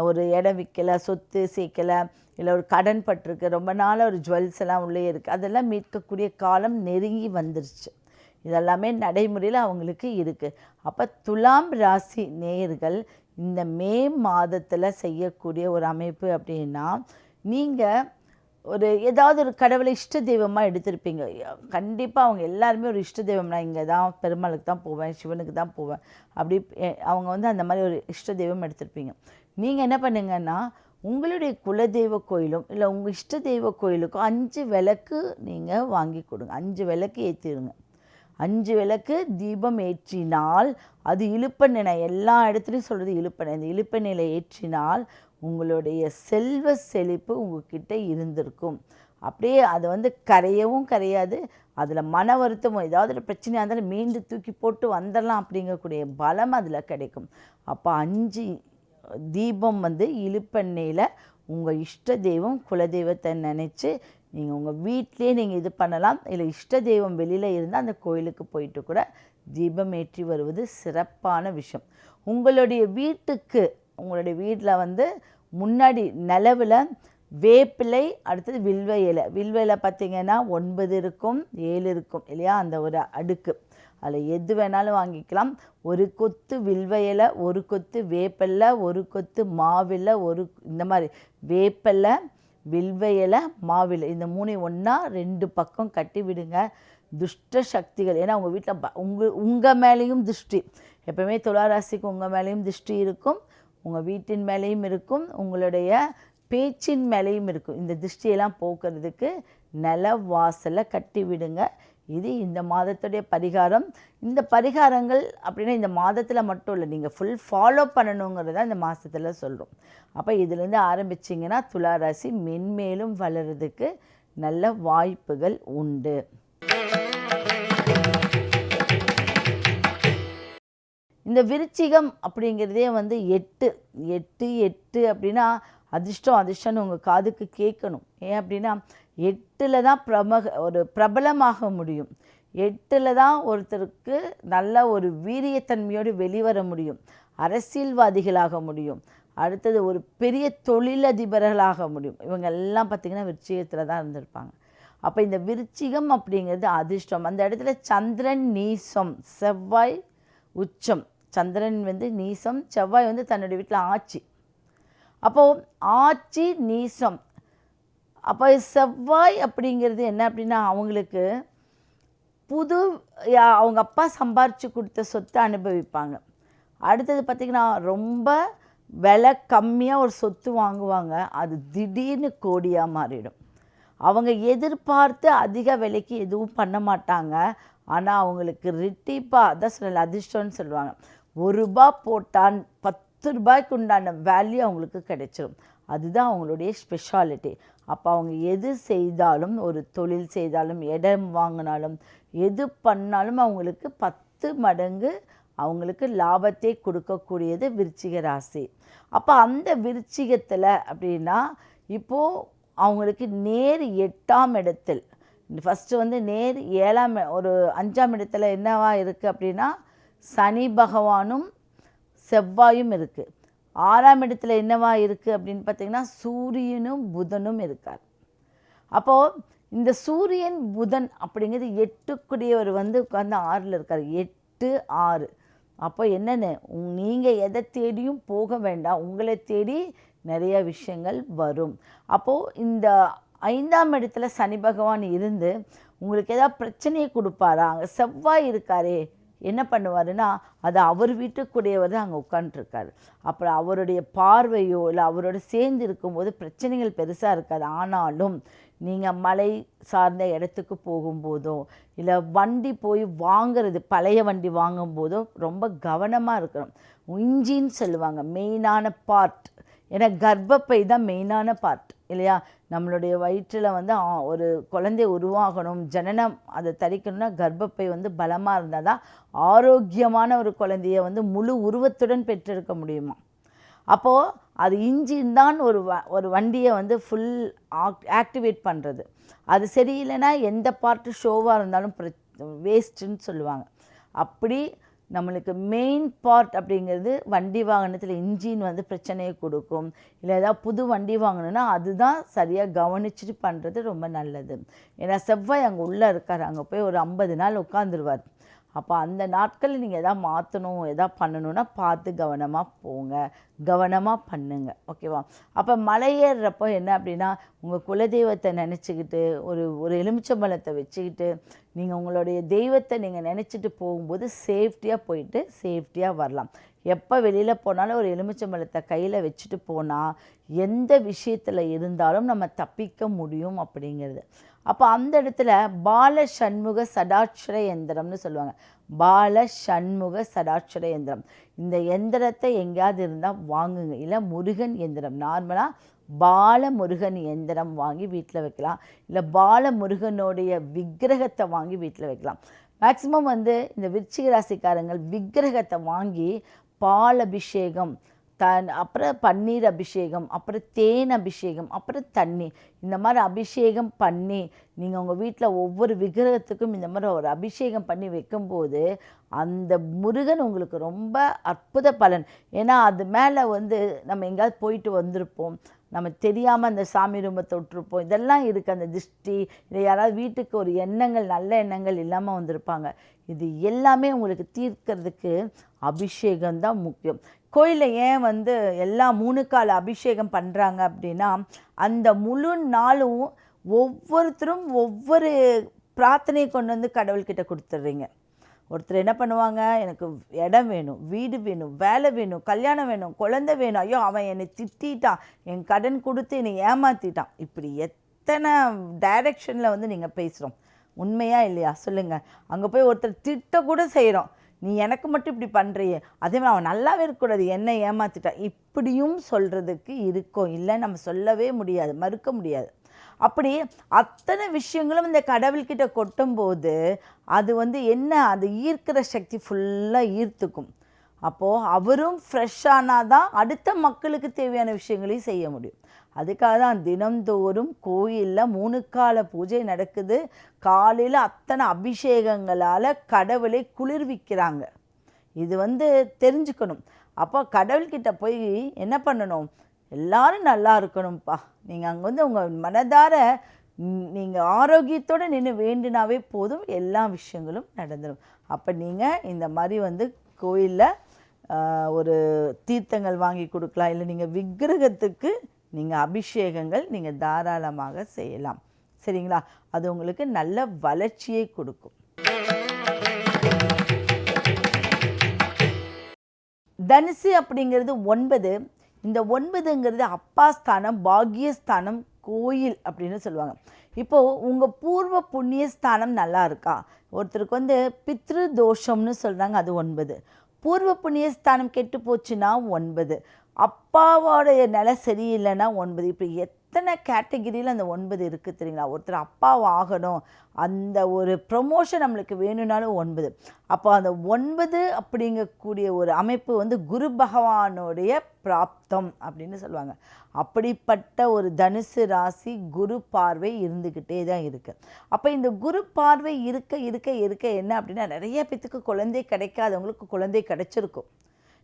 ஒரு இடம் விற்கலை, சொத்து சேர்க்கலை, இல்லை ஒரு கடன் பட்டிருக்கு, ரொம்ப நாளாக ஒரு ஜுவல்ஸ் எல்லாம் உள்ளே இருக்குது, அதெல்லாம் மீட்கக்கூடிய காலம் நெருங்கி வந்துருச்சு. இதெல்லாமே நடைமுறையில் அவங்களுக்கு இருக்குது. அப்போ துலாம் ராசி நேயர்கள் இந்த மே மாதத்தில் செய்யக்கூடிய ஒரு அமைப்பு அப்படின்னா, நீங்கள் ஏதாவது ஒரு கடவுளை இஷ்ட தெய்வமாக எடுத்திருப்பீங்க. கண்டிப்பாக அவங்க எல்லாருமே ஒரு இஷ்ட தெய்வம், நான் இங்கே தான் பெருமாளுக்கு தான் போவேன், சிவனுக்கு தான் போவேன், அப்படி அவங்க வந்து அந்த மாதிரி ஒரு இஷ்ட தெய்வம் எடுத்திருப்பீங்க. நீங்கள் என்ன பண்ணுங்கன்னா, உங்களுடைய குலதெய்வ கோயிலும் இல்லை உங்கள் இஷ்ட தெய்வ கோயிலுக்கும் 5 விளக்கு நீங்கள் வாங்கி கொடுங்க. 5 விளக்கு ஏற்றிடுங்க. 5 விளக்கு தீபம் ஏற்றினால், அது இழுப்பெண்ணெய், நான் எல்லா இடத்துலையும் சொல்கிறது இழுப்பெண்ணெய், இந்த இழுப்பெண்ணெயில் ஏற்றினால் உங்களுடைய செல்வ செழிப்பு உங்ககிட்ட இருந்திருக்கும். அப்படியே அது வந்து கரையவும் கரையாது. அதில் மன வருத்தமும் ஏதாவது ஒரு பிரச்சனையாக இருந்தாலும் மீண்டு தூக்கி போட்டு வந்துடலாம் அப்படிங்கக்கூடிய பலம் அதில் கிடைக்கும். அப்போ 5 தீபம் வந்து இழுப்பெண்ணெயில் உங்கள் இஷ்ட தெய்வம் குலதெய்வத்தை நினச்சி நீங்கள் உங்கள் வீட்டிலே நீங்கள் இது பண்ணலாம். இல்லை இஷ்ட தெய்வம் வெளியில் இருந்தால் அந்த கோயிலுக்கு போயிட்டு கூட தீபம் ஏற்றி வருவது சிறப்பான விஷயம். உங்களுடைய வீட்டில் வந்து முன்னாடி நிலவில் வேப்பிலை, அடுத்தது வில்வ இலை. வில்வ இலை பார்த்திங்கன்னா 9 இருக்கும், 7 இருக்கும் இல்லையா, அந்த ஒரு அடுக்கு. அதில் எது வேணாலும் வாங்கிக்கலாம். ஒரு கொத்து வில்வ இலை, ஒரு கொத்து வேப்பிலை, ஒரு கொத்து மாவிலை, இந்த மாதிரி வேப்பிலை, வில்வ இலை, மாவிலை, இந்த 3 ஒன்றா 2 பக்கம் கட்டி விடுங்க. துஷ்ட சக்திகள், ஏன்னா உங்கள் வீட்டில் உங்கள் மேலேயும் திருஷ்டி, எப்போவுமே துளாராசிக்கு உங்கள் மேலேயும் திருஷ்டி இருக்கும், உங்கள் வீட்டின் மேலேயும் இருக்கும், உங்களுடைய பேச்சின் மேலேயும் இருக்கும். இந்த திருஷ்டியெல்லாம் போக்குறதுக்கு நில வாசலை கட்டி விடுங்க. இது இந்த மாதத்துடைய பரிகாரம். இந்த பரிகாரங்கள் அப்படின்னா இந்த மாதத்தில் மட்டும் இல்லை, நீங்கள் ஃபுல் ஃபாலோ பண்ணணுங்கிறத இந்த மாதத்தில் சொல்கிறோம். அப்போ இதிலேருந்து ஆரம்பிச்சிங்கன்னா துளாராசி மென்மேலும் வளர்கிறதுக்கு நல்ல வாய்ப்புகள் உண்டு. இந்த விருச்சிகம் அப்படிங்கிறதே வந்து 8 அப்படின்னா அதிர்ஷ்டம்னு உங்கள் காதுக்கு கேட்கணும். ஏன் அப்படின்னா 8ல் தான் பிரபலமாக முடியும். 8ல் தான் ஒருத்தருக்கு நல்ல ஒரு வீரியத்தன்மையோடு வெளிவர முடியும், அரசியல்வாதிகளாக முடியும், அடுத்தது ஒரு பெரிய தொழிலதிபர்களாக முடியும். இவங்க எல்லாம் பார்த்திங்கன்னா விருச்சிகத்தில் தான் இருந்திருப்பாங்க. அப்போ இந்த விருச்சிகம் அப்படிங்கிறது அதிர்ஷ்டம். அந்த இடத்துல சந்திரன் நீசம், செவ்வாய் உச்சம். சந்திரன் வந்து நீசம், செவ்வாய் வந்து தன்னுடைய வீட்டில் ஆட்சி. அப்போது ஆட்சி நீசம். அப்போ செவ்வாய் அப்படிங்கிறது என்ன அப்படின்னா, அவங்களுக்கு அவங்க அப்பா சம்பாரித்து கொடுத்த சொத்தை அனுபவிப்பாங்க. அடுத்தது பார்த்திங்கன்னா ரொம்ப விலை கம்மியாக ஒரு சொத்து வாங்குவாங்க, அது திடீர்னு கோடியாக மாறிடும். அவங்க எதிர்பார்த்து அதிக விலைக்கு எதுவும் பண்ண மாட்டாங்க, ஆனால் அவங்களுக்கு ரிட்டிப்பாக, அதான் சொல்லலை அதிர்ஷ்டம்னு சொல்லுவாங்க. 1 ரூபா போட்டால் 10 ரூபாய்க்கு உண்டான வேல்யூ அவங்களுக்கு கிடைச்சிடும். அதுதான் அவங்களுடைய ஸ்பெஷாலிட்டி. அப்போ அவங்க எது செய்தாலும், ஒரு தொழில் செய்தாலும், இடம் வாங்கினாலும், எது பண்ணாலும் அவங்களுக்கு 10 மடங்கு அவங்களுக்கு லாபத்தை கொடுக்கக்கூடியது விருச்சிக ராசி. அப்போ அந்த விருச்சிகத்தில் அப்படின்னா இப்போது அவங்களுக்கு நேர் 8ஆம் இடத்தில், ஃபஸ்ட்டு வந்து நேர் 5ஆம் இடத்துல என்னவா இருக்குது அப்படின்னா சனி பகவானும் செவ்வாயும் இருக்குது. 6ஆம் இடத்துல என்னவா இருக்குது அப்படின்னு பார்த்திங்கன்னா சூரியனும் புதனும் இருக்கார். அப்போது இந்த சூரியன் புதன் அப்படிங்கிறது 8க்குடையவர் வந்து உட்காந்து 6ல் இருக்கார். 8 6. அப்போ என்னென்ன, நீங்கள் எதை தேடியும் போக வேண்டாம், உங்களை தேடி நிறைய விஷயங்கள் வரும். அப்போது இந்த 5ஆம் இடத்துல சனி பகவான் இருந்து உங்களுக்கு ஏதாவது பிரச்சனையை கொடுப்பாரா? அங்கே செவ்வாய் இருக்காரே, என்ன பண்ணுவாருன்னா அது அவர் வீட்டுக்குடையவர் தான் அங்கே உட்காந்துருக்காரு. அப்புறம் அவருடைய பார்வையோ இல்லை அவரோட சேர்ந்து இருக்கும்போது பிரச்சனைகள் பெருசாக இருக்காது. ஆனாலும் நீங்கள் மலை சார்ந்த இடத்துக்கு போகும்போதோ இல்லை வண்டி போய் வாங்கிறது, பழைய வண்டி வாங்கும்போதோ ரொம்ப கவனமாக இருக்கணும். இன்ஜின்னு சொல்லுவாங்க, மெயினான பார்ட். ஏன்னா கர்ப்பப்பை தான் மெயினான பார்ட் இல்லையா? நம்மளுடைய வயிற்றில் வந்து ஒரு குழந்தை உருவாகணும், ஜனனம் அதை தரிக்கணும்னா கர்ப்பப்பை வந்து பலமாக இருந்தால் தான் ஆரோக்கியமான ஒரு குழந்தையை வந்து முழு உருவத்துடன் பெற்றெடுக்க முடியுமா. அப்போது அது இன்ஜின் தான் ஒரு வண்டியை வந்து ஃபுல் ஆக்டிவேட் பண்ணுறது. அது சரியில்லைன்னா எந்த பார்ட்டு ஷோவாக இருந்தாலும் வேஸ்ட்டுன்னு சொல்லுவாங்க. அப்படி நம்மளுக்கு மெயின் பார்ட் அப்படிங்கிறது வண்டி வாகனத்தில் இன்ஜின் வந்து பிரச்சனையை கொடுக்கும். இல்லை ஏதாவது புது வண்டி வாங்கணுன்னா அதுதான் சரியாக கவனிச்சுட்டு பண்ணுறது ரொம்ப நல்லது. ஏன்னா செவ்வாய் அங்கே உள்ளே இருக்கார், அங்கே போய் ஒரு 50 நாள் உட்காந்துருவார். அப்போ அந்த நாட்களில் நீங்கள் எதாவது மாற்றணும், எதாவது பண்ணணுன்னா பார்த்து கவனமாக போங்க, கவனமாக பண்ணுங்க. ஓகேவா? அப்போ மலை ஏறுறப்போ என்ன அப்படின்னா, உங்கள் குலதெய்வத்தை நினச்சிக்கிட்டு ஒரு ஒரு எலுமிச்சம்பழத்தை வச்சுக்கிட்டு நீங்கள் உங்களுடைய தெய்வத்தை நீங்கள் நினச்சிட்டு போகும்போது சேஃப்டியாக போயிட்டு சேஃப்டியாக வரலாம். எப்போ வெளியில் போனாலும் ஒரு எலுமிச்சம்பழத்தை கையில் வச்சுட்டு போனால் எந்த விஷயத்தில் இருந்தாலும் நம்ம தப்பிக்க முடியும் அப்படிங்கிறது. அப்போ அந்த இடத்துல பால சண்முக சடாட்சர எந்திரம்னு சொல்லுவாங்க. பால சண்முக சடாட்சர எந்திரம். இந்த எந்திரத்தை எங்கேயாவது இருந்தால் வாங்குங்க. இல்லை முருகன் எந்திரம், நார்மலாக பால முருகன் எந்திரம் வாங்கி வீட்டில் வைக்கலாம். இல்லை பால முருகனுடைய விக்கிரகத்தை வாங்கி வீட்டில் வைக்கலாம். மேக்சிமம் வந்து இந்த விருச்சிக ராசிக்காரங்கள் விக்கிரகத்தை வாங்கி பால் அபிஷேகம், அப்புறம் பன்னீர் அபிஷேகம், அப்புறம் தேன் அபிஷேகம், அப்புறம் தண்ணி, இந்த மாதிரி அபிஷேகம் பண்ணி நீங்கள் உங்கள் வீட்டில் ஒவ்வொரு விக்கிரகத்துக்கும் இந்த மாதிரி ஒரு அபிஷேகம் பண்ணி வைக்கும்போது அந்த முருகன் உங்களுக்கு ரொம்ப அற்புத பலன். ஏன்னா அது மேலே வந்து நம்ம எங்கேயாவது போயிட்டு வந்திருப்போம், நம்ம தெரியாமல் அந்த சாமி ரூமை தொட்டிருப்போம், இதெல்லாம் இருக்குது. அந்த திருஷ்டி, இல்லை யாராவது வீட்டுக்கு ஒரு எண்ணங்கள் நல்ல எண்ணங்கள் இல்லாமல் வந்திருப்பாங்க. இது எல்லாமே உங்களுக்கு தீர்க்கிறதுக்கு அபிஷேகம்தான் முக்கியம். கோயிலில் ஏன் வந்து எல்லா 3 கால அபிஷேகம் பண்ணுறாங்க அப்படின்னா, அந்த முழு நாளும் ஒவ்வொருத்தரும் ஒவ்வொரு பிரார்த்தனையை கொண்டு வந்து கடவுள்கிட்ட கொடுத்துட்றீங்க. ஒருத்தர் என்ன பண்ணுவாங்க, எனக்கு இடம் வேணும், வீடு வேணும், வேலை வேணும், கல்யாணம் வேணும், குழந்தை வேணும், ஐயோ அவன் என்னை திட்டான், என் கடன் கொடுத்து என்னை ஏமாற்றிட்டான். இப்படி எத்தனை டைரெக்ஷனில் வந்து நீங்கள் பேசுகிறோம். உண்மையா இல்லையா சொல்லுங்கள்? அங்கே போய் ஒருத்தர் திட்ட கூட செய்கிறோம், நீ எனக்கு மட்டும் இப்படி பண்ணுறியே, அதே மாதிரி அவன் நல்லாவே இருக்கக்கூடாது, என்னை ஏமாற்றிட்டான், இப்படியும் சொல்கிறதுக்கு இருக்கோம். இல்லை நம்ம சொல்லவே முடியாது, மறுக்க முடியாது. அப்படி அத்தனை விஷயங்களும் இந்த கடவுள்கிட்ட கொட்டும்போது அது வந்து என்ன, அது ஈர்க்கிற சக்தி ஃபுல்லாக ஈர்த்துக்கும். அப்போது அவரும் ஃப்ரெஷ்ஷானால் தான் அடுத்த மக்களுக்கு தேவையான விஷயங்களையும் செய்ய முடியும். அதுக்காக தான் தினந்தோறும் கோயிலில் 3 கால பூஜை நடக்குது. காலையில் அத்தனை அபிஷேகங்களால் கடவுளை குளிர்விக்கிறாங்க. இது வந்து தெரிஞ்சுக்கணும். அப்போ கடவுள்கிட்ட போய் என்ன பண்ணணும், எல்லாரும் நல்லா இருக்கணும்ப்பா, நீங்கள் அங்கே வந்து உங்கள் மனதார நீங்கள் ஆரோக்கியத்தோடு நின்று வேண்டினாவே போதும், எல்லா விஷயங்களும் நடந்துடும். அப்போ நீங்கள் இந்த மாதிரி வந்து கோயிலில் ஒரு தீர்த்தங்கள் வாங்கி கொடுக்கலாம், இல்லை நீங்கள் விக்கிரகத்துக்கு நீங்கள் அபிஷேகங்கள் நீங்கள் தாராளமாக செய்யலாம். சரிங்களா? அது உங்களுக்கு நல்ல வளர்ச்சியை கொடுக்கும். தனுசு அப்படிங்கிறது 9. இந்த 9ங்கிறது அப்பா ஸ்தானம், பாக்கியஸ்தானம், கோயில் அப்படின்னு சொல்லுவாங்க. இப்போது உங்கள் பூர்வ புண்ணிய ஸ்தானம் நல்லா இருக்கா? ஒருத்தருக்கு வந்து பித்ரு தோஷம்னு சொல்கிறாங்க, அது 9. பூர்வ புண்ணிய ஸ்தானம் கெட்டு போச்சுன்னா 9. அப்பாவோடைய நிலை சரியில்லைன்னா 9. இப்போ எத்தனை கேட்டகிரியில் அந்த 9 இருக்குது தெரியுங்களா? ஒருத்தர் அப்பாவை ஆகணும், அந்த ஒரு ப்ரொமோஷன் நம்மளுக்கு வேணும்னாலும் 9. அப்போ அந்த 9 அப்படிங்கக்கூடிய ஒரு அமைப்பு வந்து குரு பகவானுடைய பிராப்தம் அப்படின்னு சொல்லுவாங்க. அப்படிப்பட்ட ஒரு தனுசு ராசி குரு பார்வை இருந்துக்கிட்டே தான் இருக்குது. அப்போ இந்த குரு பார்வை இருக்க இருக்க இருக்க என்ன அப்படின்னா, நிறைய பேத்துக்கு குழந்தை கிடைக்காதவங்களுக்கு குழந்தை கிடைச்சிருக்கும்.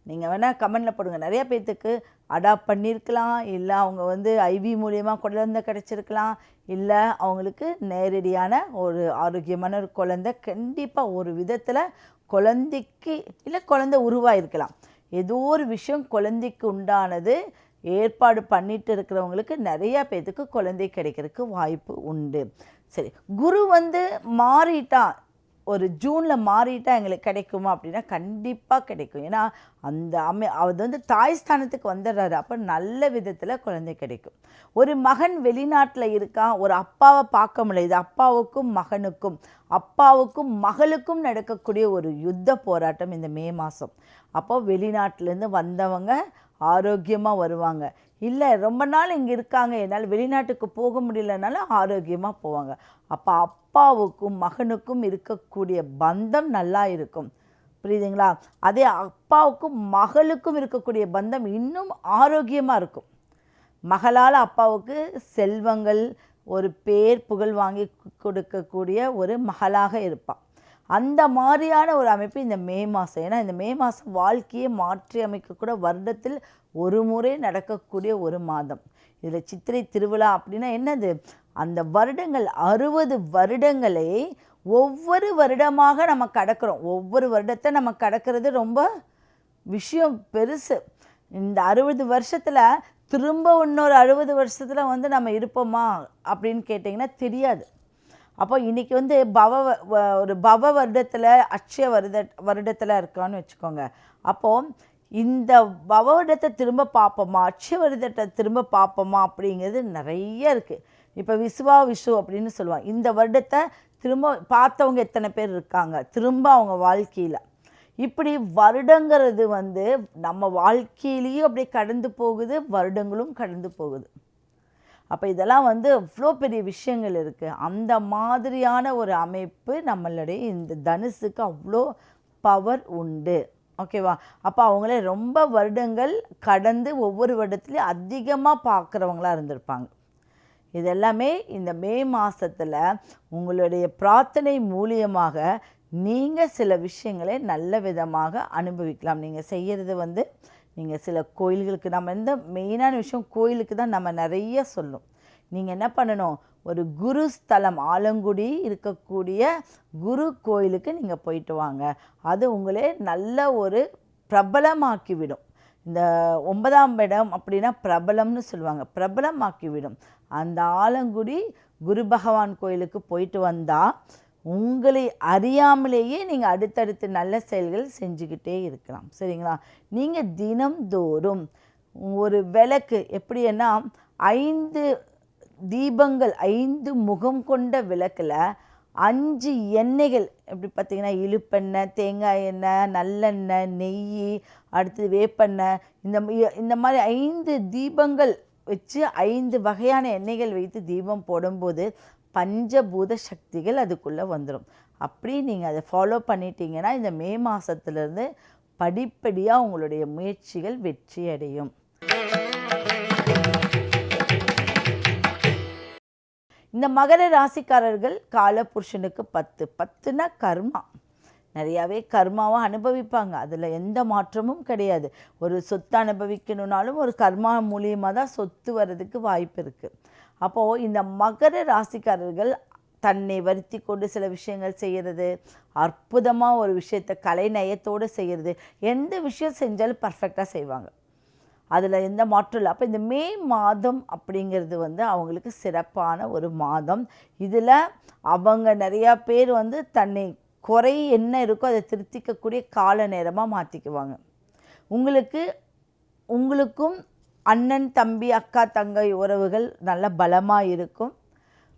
நீங்கள் வேணால் கமெண்டில் போடுங்க. நிறைய பேர்த்துக்கு அடாப்ட் பண்ணியிருக்கலாம், இல்லை அவங்க வந்து ஐவி மூலியமாக குழந்தை கிடச்சிருக்கலாம், இல்லை அவங்களுக்கு நேரடியான ஒரு ஆரோக்கியமான ஒரு குழந்தை கண்டிப்பாக ஒரு விதத்தில் குழந்தைக்கு, இல்லை குழந்தை உருவாயிருக்கலாம். ஏதோ ஒரு விஷயம் குழந்தைக்கு உண்டானது ஏற்பாடு பண்ணிட்டு இருக்கிறவங்களுக்கு நிறையா பேர்த்துக்கு குழந்தை கிடைக்கிறதுக்கு வாய்ப்பு உண்டு. சரி, குரு வந்து மாறிட்டா, ஒரு ஜூனில் மாறிட்டா எங்களுக்கு கிடைக்குமா அப்படின்னா கண்டிப்பாக கிடைக்கும். ஏன்னா அந்த அது வந்து தாய் ஸ்தானத்துக்கு வந்துடுறாரு. அப்போ நல்ல விதத்தில் குழந்தை கிடைக்கும். ஒரு மகன் வெளிநாட்டில் இருக்கான், ஒரு அப்பாவை பார்க்க முடியல. இது அப்பாவுக்கும் மகனுக்கும், அப்பாவுக்கும் மகளுக்கும் நடக்கக்கூடிய ஒரு யுத்த போராட்டம் இந்த மே மாதம். அப்போ வெளிநாட்டிலேருந்து வந்தவங்க ஆரோக்கியமாக வருவாங்க. இல்லை ரொம்ப நாள் இங்கே இருக்காங்க, என்னால் வெளிநாட்டுக்கு போக முடியலனாலும் ஆரோக்கியமாக போவாங்க. அப்போ அப்பாவுக்கும் மகனுக்கும் இருக்கக்கூடிய பந்தம் நல்லா இருக்கும். புரியுதுங்களா? அதே அப்பாவுக்கும் மகளுக்கும் இருக்கக்கூடிய பந்தம் இன்னும் ஆரோக்கியமாக இருக்கும். மகளால் அப்பாவுக்கு செல்வங்கள், ஒரு பேர் புகழ் வாங்கி கொடுக்கக்கூடிய ஒரு மகளாக இருப்பாள். அந்த மாதிரியான ஒரு அமைப்பு இந்த மே மாதம். ஏன்னா இந்த மே மாதம் வாழ்க்கையை மாற்றி அமைக்கக்கூட வருடத்தில் ஒரு முறை நடக்கக்கூடிய ஒரு மாதம். இதில் சித்திரை திருவிழா அப்படின்னா என்னது, அந்த வருடங்கள் 60 வருடங்களை ஒவ்வொரு வருடமாக நம்ம கடக்கிறோம். ஒவ்வொரு வருடத்தை நம்ம கடக்கிறது ரொம்ப விஷயம் பெருசு. இந்த 60 வருஷத்தில் திரும்ப இன்னொரு 60 வருஷத்தில் வந்து நம்ம இருப்போமா அப்படின்னு கேட்டிங்கன்னா தெரியாது. அப்போ இன்றைக்கி வந்து ஒரு பவ வருடத்தில் அட்சய வருடத்தில் இருக்கான்னு வச்சுக்கோங்க. அப்போது இந்த பவ வருடத்தை திரும்ப பார்ப்போமா, அட்சய வருடத்தை திரும்ப பார்ப்போமா அப்படிங்கிறது நிறைய இருக்குது. இப்போ விஷு அப்படின்னு சொல்லுவாங்க. இந்த வருடத்தை திரும்ப பார்த்தவங்க எத்தனை பேர் இருக்காங்க திரும்ப அவங்க வாழ்க்கையில். இப்படி வருடங்கிறது வந்து நம்ம வாழ்க்கையிலேயும் அப்படியே கடந்து போகுது, வருடங்களும் கடந்து போகுது. அப்போ இதெல்லாம் வந்து அவ்வளோ பெரிய விஷயங்கள் இருக்குது. அந்த மாதிரியான ஒரு அமைப்பு நம்மளுடைய இந்த தனுசுக்கு அவ்வளோ பவர் உண்டு. ஓகேவா? அப்போ அவங்களே ரொம்ப வருடங்கள் கடந்து ஒவ்வொரு வருடத்துலேயும் அதிகமாக பார்க்குறவங்களாக இருந்திருப்பாங்க. இதெல்லாமே இந்த மே மாதத்தில் உங்களுடைய பிரார்த்தனை மூலியமாக நீங்கள் சில விஷயங்களை நல்ல விதமாக அனுபவிக்கலாம். நீங்கள் செய்கிறது வந்து நீங்கள் சில கோயில்களுக்கு நம்ம எந்த மெயினான விஷயம் கோயிலுக்கு தான் நம்ம நிறைய சொல்லும். நீங்கள் என்ன பண்ணணும், ஒரு குரு ஸ்தலம் ஆலங்குடி இருக்கக்கூடிய குரு கோயிலுக்கு நீங்கள் போயிட்டு வாங்க. அது உங்களே நல்ல ஒரு பிரபலமாக்கிவிடும். இந்த 9ஆம் இடம் அப்படின்னா பிரபலம்னு சொல்லுவாங்க, பிரபலமாக்கிவிடும். அந்த ஆலங்குடி குரு பகவான் கோயிலுக்கு போயிட்டு வந்தால் உங்களை அறியாமலேயே நீங்கள் அடுத்தடுத்து நல்ல செயல்கள் செஞ்சுக்கிட்டே இருக்கலாம். சரிங்களா? நீங்கள் தினம்தோறும் ஒரு விளக்கு எப்படின்னா 5 தீபங்கள் 5 முகம் கொண்ட விளக்கில் 5 எண்ணெய்கள் எப்படி பார்த்திங்கன்னா இழுப்பெண்ணெய், தேங்காய் எண்ணெய், நல்லெண்ணெய், நெய், அடுத்தது வேப்பெண்ணெய், இந்த மாதிரி 5 தீபங்கள் வச்சு 5 வகையான எண்ணெய்கள் வைத்து தீபம் போடும்போது பஞ்சபூத சக்திகள் அதுக்குள்ளே வந்துடும். அப்படி நீங்கள் அதை ஃபாலோ பண்ணிட்டீங்கன்னா இந்த மே மாதத்துலேருந்து படிப்படியாக உங்களுடைய முயற்சிகள் வெற்றி அடையும். இந்த மகர ராசிக்காரர்கள் காலபுருஷனுக்கு 10னா கர்மா, நிறையாவே கர்மாவாக அனுபவிப்பாங்க. அதில் எந்த மாற்றமும் கிடையாது. ஒரு சொத்து அனுபவிக்கணுன்னாலும் ஒரு கர்மா மூலியமாக தான் சொத்து வர்றதுக்கு வாய்ப்பு இருக்குது. அப்போது இந்த மகர ராசிக்காரர்கள் தன்னை வருத்தி கொண்டு சில விஷயங்கள் செய்கிறது, அற்புதமாக ஒரு விஷயத்தை கலை நயத்தோடு செய்கிறது, எந்த விஷயம் செஞ்சாலும் பர்ஃபெக்டாக செய்வாங்க. அதில் எந்த மாற்றம் இல்லை. அப்போ இந்த மே மாதம் அப்படிங்கிறது வந்து அவங்களுக்கு சிறப்பான ஒரு மாதம். இதில் அவங்க நிறையா பேர் வந்து தன்னை குறை என்ன இருக்கோ அதை திருத்திக்கக்கூடிய கால நேரமாக மாற்றிக்குவாங்க. உங்களுக்கும் அண்ணன் தம்பி அக்கா தங்கை உறவுகள் நல்ல பலமாக இருக்கும்.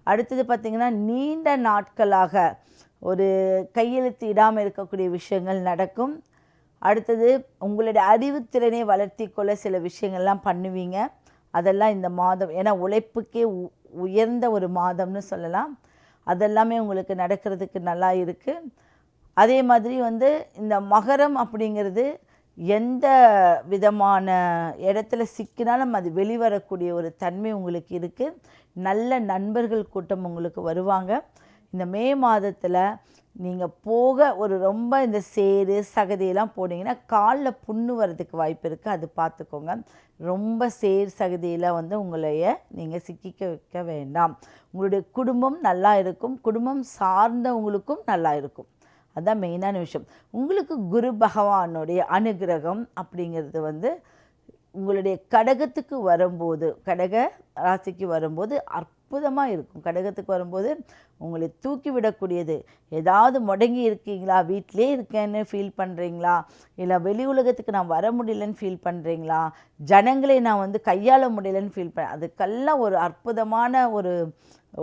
அடுத்தது பார்த்திங்கன்னா நீண்ட நாட்களாக ஒரு கையெழுத்து இடாமல் இருக்கக்கூடிய விஷயங்கள் நடக்கும். அடுத்தது உங்களுடைய அறிவுத்திறனை வளர்த்தி கொள்ள சில விஷயங்கள்லாம் பண்ணுவீங்க. அதெல்லாம் இந்த மாதம், ஏன்னா உழைப்புக்கே உயர்ந்த ஒரு மாதம்னு சொல்லலாம். அதெல்லாமே உங்களுக்கு நடக்கிறதுக்கு நல்லா இருக்குது. அதே மாதிரி வந்து இந்த மகரம் அப்படிங்கிறது எந்த விதமான இடத்துல சிக்கினாலும் அது வெளிவரக்கூடிய ஒரு தன்மை உங்களுக்கு இருக்குது. நல்ல நண்பர்கள் கூட்டம் உங்களுக்கு வருவாங்க. இந்த மே மாதத்தில் நீங்கள் போக ரொம்ப இந்த சேரு சகதியெல்லாம் போனீங்கன்னா காலில் புண்ணு வர்றதுக்கு வாய்ப்பு இருக்குது. அது பார்த்துக்கோங்க. ரொம்ப சகதியில் வந்து உங்களைய நீங்கள் சிக்கிக்க வைக்க வேண்டாம். உங்களுடைய குடும்பம் நல்லா இருக்கும், குடும்பம் சார்ந்தவங்களுக்கும் நல்லா இருக்கும். அதுதான் மெயினான விஷயம். உங்களுக்கு குரு பகவானுடைய அனுகிரகம் அப்படிங்கிறது வந்து உங்களுடைய கடகத்துக்கு வரும்போது, கடக ராசிக்கு வரும்போது அற்புதமாக இருக்கும். கடகத்துக்கு வரும்போது உங்களை தூக்கி விடக்கூடியது. ஏதாவது முடங்கி இருக்கீங்களா, வீட்டிலே இருக்கேன்னு ஃபீல் பண்ணுறீங்களா, இல்லை வெளி உலகத்துக்கு நான் வர முடியலன்னு ஃபீல் பண்ணுறீங்களா, ஜனங்களை நான் வந்து கையாள முடியலன்னு ஃபீல் அதுக்கெல்லாம் ஒரு அற்புதமான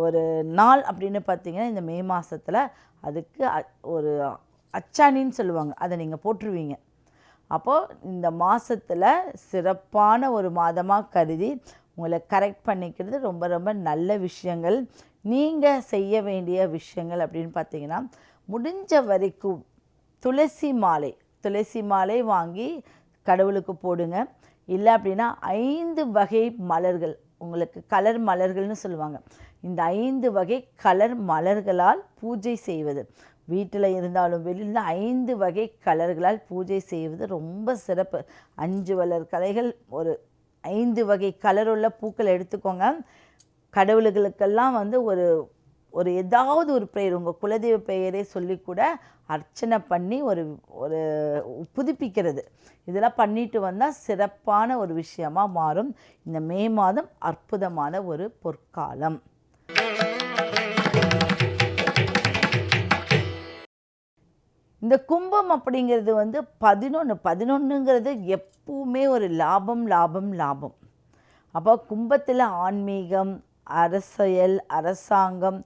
ஒரு நாள் அப்படின்னு பார்த்தீங்கன்னா இந்த மே மாதத்தில் அதுக்கு ஒரு அச்சாணின்னு சொல்லுவாங்க, அதை நீங்கள் போட்டுருவீங்க. அப்போது இந்த மாதத்தில் சிறப்பான ஒரு மாதமாக கருதி உங்களை கரெக்ட் பண்ணிக்கிறது ரொம்ப ரொம்ப நல்ல விஷயங்கள். நீங்கள் செய்ய வேண்டிய விஷயங்கள் அப்படின்னு பார்த்தீங்கன்னா முடிஞ்ச வரைக்கும் துளசி மாலை வாங்கி கடவுளுக்கு போடுங்க. இல்லை அப்படின்னா 5 வகை மலர்கள், உங்களுக்கு கலர் மலர்கள்னு சொல்லுவாங்க, இந்த 5 வகை கலர் மலர்களால் பூஜை செய்வது, வீட்டில் இருந்தாலும் வெளியில் 5 வகை கலர்களால் பூஜை செய்வது ரொம்ப சிறப்பு. 5 வளர் கலைகள், ஒரு 5 வகை கலருள்ள பூக்கள் எடுத்துக்கோங்க. கடவுள்களுக்கெல்லாம் வந்து ஒரு ஒரு ஏதாவது ஒரு பெயர் உங்கள் குலதெய்வ பெயரே சொல்லி கூட அர்ச்சனை பண்ணி ஒரு ஒரு புதுப்பிக்கிறது இதெல்லாம் பண்ணிட்டு வந்தால் சிறப்பான ஒரு விஷயமா மாறும். இந்த மே மாதம் அற்புதமான ஒரு பொற்காலம். இந்த கும்பம் அப்படிங்கிறது வந்து 11ங்கிறது எப்பவுமே ஒரு லாபம் லாபம் லாபம். அப்போ கும்பத்தில் ஆன்மீகம், அரசியல், அரசாங்கம்,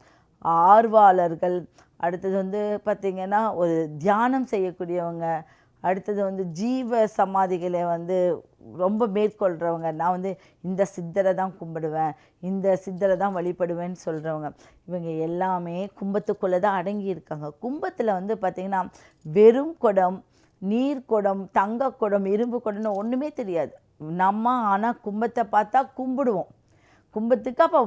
ஆர்வலர்கள், அடுத்தது வந்து பார்த்திங்கன்னா ஒரு தியானம் செய்யக்கூடியவங்க, அடுத்தது வந்து ஜீவ சமாதிகளை வந்து ரொம்ப மேற்கொள்கிறவங்க, நான் வந்து இந்த சித்தரை தான் கும்பிடுவேன், இந்த சித்தரை தான் வழிபடுவேன்னு சொல்கிறவங்க, இவங்க எல்லாமே கும்பத்துக்குள்ளே தான் அடங்கி இருக்காங்க. கும்பத்தில் வந்து பார்த்திங்கன்னா வெறும் குடம், நீர்க்குடம், தங்க குடம், இரும்பு குடம்னு ஒன்றுமே தெரியாது நம்ம. ஆனால் கும்பத்தை பார்த்தா கும்பிடுவோம். கும்பத்துக்கு அப்போ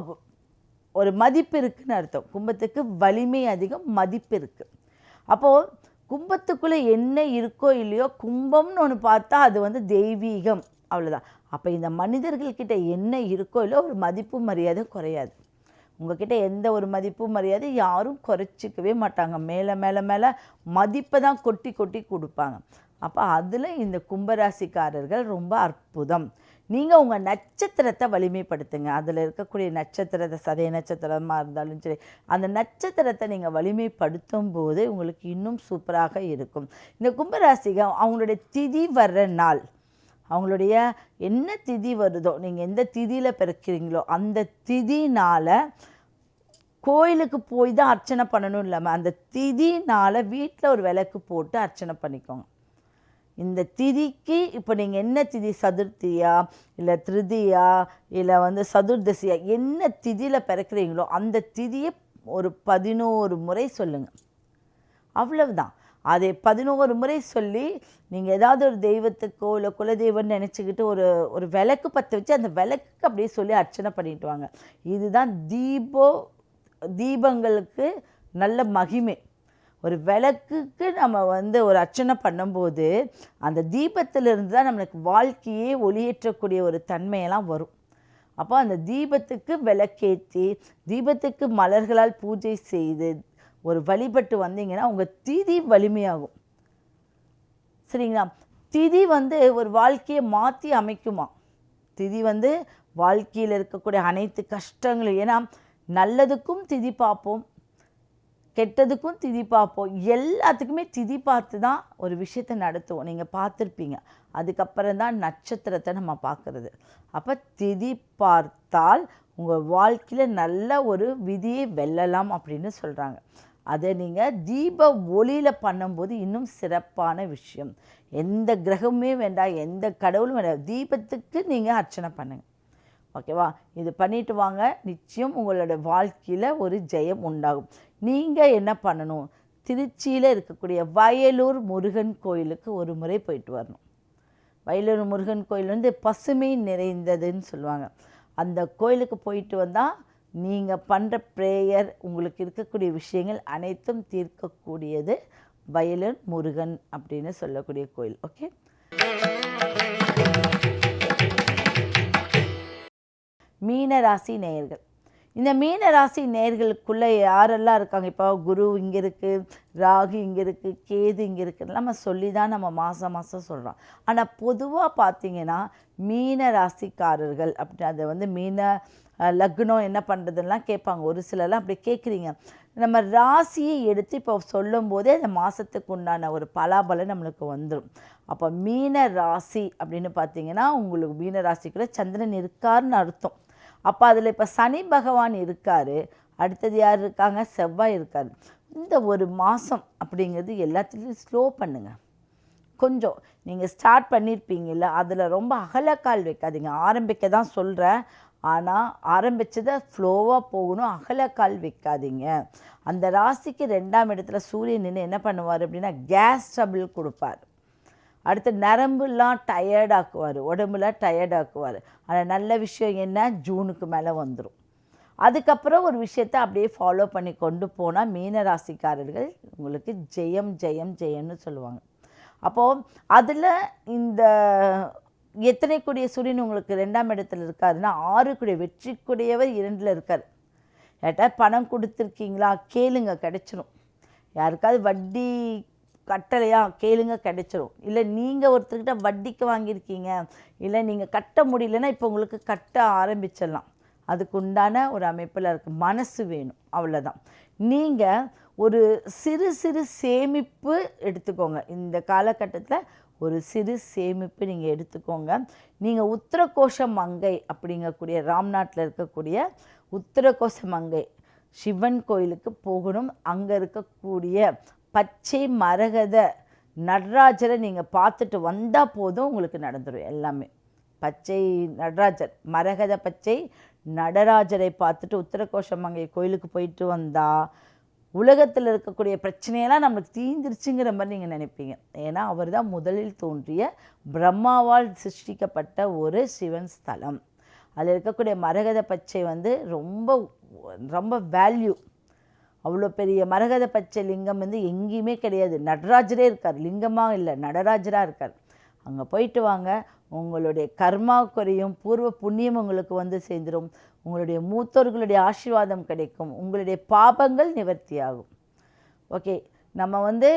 ஒரு மதிப்பு இருக்குதுன்னு அர்த்தம். கும்பத்துக்கு வலிமை அதிகம், மதிப்பு இருக்குது. அப்போது கும்பத்துக்குள்ளே என்ன இருக்கோ இல்லையோ, கும்பம்னு ஒன்று பார்த்தா அது வந்து தெய்வீகம், அவ்வளோதான். அப்போ இந்த மனிதர்கள்கிட்ட என்ன இருக்கோ இல்லையோ ஒரு மதிப்பு மரியாதை குறையாது. உங்கள்கிட்ட எந்த ஒரு மதிப்பு மரியாதை யாரும் குறைச்சிக்கவே மாட்டாங்க. மேலே மேலே மேலே மதிப்பை தான் கொட்டி கொட்டி கொடுப்பாங்க. அப்போ அதில் இந்த கும்பராசிக்காரர்கள் ரொம்ப அற்புதம். நீங்கள் உங்கள் நட்சத்திரத்தை வலிமைப்படுத்துங்க. அதில் இருக்கக்கூடிய நட்சத்திரத்தை, சதய நட்சத்திரமாக இருந்தாலும் சரி, அந்த நட்சத்திரத்தை நீங்கள் வலிமைப்படுத்தும் போது உங்களுக்கு இன்னும் சூப்பராக இருக்கும். இந்த கும்பராசிகள் அவங்களுடைய திதி வர்ற நாள், அவங்களுடைய என்ன திதி வருதோ, நீங்கள் எந்த திதியில் பிறக்கிறீங்களோ அந்த திதினால் கோயிலுக்கு போய் தான் அர்ச்சனை பண்ணணும் இல்லாமல், அந்த திதினால் வீட்டில் ஒரு விளக்கு போட்டு அர்ச்சனை பண்ணிக்கோங்க. இந்த திதிக்கு இப்போ நீங்கள் என்ன திதி, சதுர்த்தியா இல்லை திருதியா இல்லை வந்து சதுர்தசியா, என்ன திதியில் பிறக்கிறீங்களோ அந்த திதியை ஒரு 11 முறை சொல்லுங்கள். அவ்வளவுதான். அதை 11 முறை சொல்லி நீங்கள் ஏதாவது ஒரு தெய்வத்துக்கோ இல்லை குலதெய்வம்னு நினச்சிக்கிட்டு ஒரு விளக்கு பற்ற வச்சு அந்த விளக்குக்கு அப்படியே சொல்லி அர்ச்சனை பண்ணிட்டு வாங்க. இதுதான் தீபங்களுக்கு நல்ல மகிமை. ஒரு விளக்குக்கு நம்ம வந்து ஒரு அர்ச்சனை பண்ணும்போது அந்த தீபத்திலிருந்து தான் நம்மளுக்கு வாழ்க்கையே ஒளியேற்றக்கூடிய ஒரு தன்மையெல்லாம் வரும். அப்போ அந்த தீபத்துக்கு விளக்கேற்றி, தீபத்துக்கு மலர்களால் பூஜை செய்து ஒரு வழிபட்டு வந்தீங்கன்னா உங்கள் திதி வலிமையாகும். சரிங்களா? திதி வந்து ஒரு வாழ்க்கையை மாற்றி அமைக்குமா. திதி வந்து வாழ்க்கையில் இருக்கக்கூடிய அனைத்து கஷ்டங்களும், ஏன்னா நல்லதுக்கும் திதி பார்ப்போம், கெட்டதுக்கும் திதி பார்ப்போம், எல்லாத்துக்குமே திதி பார்த்து தான் ஒரு விஷயத்தை நடத்துவோம். நீங்கள் பார்த்துருப்பீங்க. அதுக்கப்புறம் தான் நட்சத்திரத்தை நம்ம பார்க்குறது. அப்போ திதி பார்த்தால் உங்கள் வாழ்க்கையில் நல்ல ஒரு விதியை வெல்லலாம் அப்படின்னு சொல்கிறாங்க. அதை நீங்கள் தீப ஒளியில் பண்ணும்போது இன்னும் சிறப்பான விஷயம். எந்த கிரகமே வேண்டாம், எந்த கடவுளும் வேண்டாம், தீபத்துக்கு நீங்கள் அர்ச்சனை பண்ணுங்கள். ஓகேவா? இது பண்ணிட்டு வாங்க, நிச்சயம் உங்களோட வாழ்க்கையில் ஒரு ஜெயம் உண்டாகும். நீங்கள் என்ன பண்ணணும், திருச்சியில் இருக்கக்கூடிய வயலூர் முருகன் கோயிலுக்கு ஒரு முறை போயிட்டு வரணும். வயலூர் முருகன் கோயில் வந்து பசுமை நிறைந்ததுன்னு சொல்லுவாங்க. அந்த கோயிலுக்கு போயிட்டு வந்தால் நீங்கள் பண்ணுற ப்ரேயர், உங்களுக்கு இருக்கக்கூடிய விஷயங்கள் அனைத்தும் தீர்க்கக்கூடியது வயலூர் முருகன் அப்படின்னு சொல்லக்கூடிய கோயில். ஓகே. மீனராசி நேயர்கள், இந்த மீனராசி நேயர்களுக்குள்ளே யாரெல்லாம் இருக்காங்க, இப்போ குரு இங்கே இருக்குது, ராகு இங்கே இருக்குது, கேது இங்கே இருக்குன்னு நம்ம சொல்லி தான் நம்ம மாதம் மாதம் சொல்கிறோம். ஆனால் பொதுவாக பார்த்திங்கன்னா மீனராசிக்காரர்கள் அப்படி அதை வந்து மீன லக்னம் என்ன பண்ணுறதுலாம் கேட்பாங்க. ஒரு சிலர்லாம் அப்படி கேட்குறீங்க. நம்ம ராசியை எடுத்து இப்போ சொல்லும் போதே அந்த மாதத்துக்கு உண்டான ஒரு பலாபலம் நம்மளுக்கு வந்துடும். அப்போ மீன ராசி அப்படின்னு பார்த்திங்கன்னா உங்களுக்கு மீன ராசிக்குள்ளே சந்திரன் இருக்காருன்னு அர்த்தம். அப்போ அதில் இப்போ சனி பகவான் இருக்கார், அடுத்தது யார் இருக்காங்க, செவ்வாய் இருக்கார். இந்த ஒரு மாதம் அப்படிங்கிறது எல்லாத்துலேயும் ஸ்லோ பண்ணுங்கள். கொஞ்சம் நீங்கள் ஸ்டார்ட் பண்ணியிருப்பீங்கள்ல, அதில் ரொம்ப அகலக்கால் வைக்காதீங்க. ஆரம்பிக்க தான் சொல்கிறேன், ஆனால் ஆரம்பித்ததை ஃப்ளோவாக போகணும், அகலக்கால் வைக்காதீங்க. அந்த ராசிக்கு 2ஆம் இடத்துல சூரியன் நின்று என்ன பண்ணுவார் அப்படின்னா கேஸ் ட்ரபிள் கொடுப்பார். அடுத்து நரம்புலாம் டயர்டாக்குவார், உடம்புலாம் டயர்டாக்குவார். ஆனால் நல்ல விஷயம் என்ன, ஜூனுக்கு மேலே வந்துடும். அதுக்கப்புறம் ஒரு விஷயத்தை அப்படியே ஃபாலோ பண்ணி கொண்டு போனால் மீனராசிக்காரர்கள் உங்களுக்கு ஜெயம் ஜெயம் ஜெயம்னு சொல்லுவாங்க. அப்போது அதில் இந்த எத்தனை கூடிய சூரியன் உங்களுக்கு 2ஆம் இடத்துல இருக்காருன்னா 6 கூடிய வெற்றிக்குடையவர் 2ல் இருக்கார். யார்கிட்ட பணம் கொடுத்துருக்கீங்களா, கேளுங்க, கிடைச்சிரும். யாருக்காவது வட்டி கட்டலையா, கேளுங்க, கிடைச்சிரும். இல்லை நீங்கள் ஒருத்தர்கிட்ட வட்டிக்கு வாங்கியிருக்கீங்க, இல்லை நீங்கள் கட்ட முடியலன்னா இப்போ உங்களுக்கு கட்ட ஆரம்பிச்சிடலாம். அதுக்கு உண்டான ஒரு அமைப்பில் இருக்குது. மனசு வேணும், அவ்வளோதான். நீங்கள் ஒரு சிறு சிறு சேமிப்பு எடுத்துக்கோங்க. இந்த காலகட்டத்தில் ஒரு சிறு சேமிப்பு நீங்கள் எடுத்துக்கோங்க. நீங்கள் உத்தரகோஷ மங்கை அப்படிங்கக்கூடிய ராம்நாட்டில் இருக்கக்கூடிய உத்தரகோஷ மங்கை சிவன் கோயிலுக்கு போகணும். அங்கே இருக்கக்கூடிய பச்சை மரகத நடராஜரை நீங்கள் பார்த்துட்டு வந்தால் போதும், உங்களுக்கு நடந்துடும் எல்லாமே. பச்சை நடராஜர், மரகத பச்சை நடராஜரை பார்த்துட்டு உத்தரகோஷ மங்கை கோயிலுக்கு போயிட்டு வந்தால் உலகத்தில் இருக்கக்கூடிய பிரச்சனையெல்லாம் நம்மளுக்கு தீந்துருச்சுங்கிற மாதிரி நீங்கள் நினைப்பீங்க. ஏன்னா அவர் தான் முதலில் தோன்றிய பிரம்மாவால் சிருஷ்டிக்கப்பட்ட ஒரு சிவன் ஸ்தலம். அதில் இருக்கக்கூடிய மரகத பச்சை வந்து ரொம்ப ரொம்ப வேல்யூ. அவ்வளோ பெரிய மரகத பச்சை லிங்கம் வந்து எங்கேயுமே கிடையாது. நடராஜரே இருக்கார், லிங்கமாக இல்லை, நடராஜராக இருக்கார். அங்கே போயிட்டு வாங்க, உங்களுடைய கர்மா குறையும், பூர்வ புண்ணியம் உங்களுக்கு வந்து சேர்ந்துடும், உங்களுடைய மூத்தோர்களுடைய ஆசீர்வாதம் கிடைக்கும், உங்களுடைய பாபங்கள் நிவர்த்தியாகும். ஓகே, நம்ம வந்து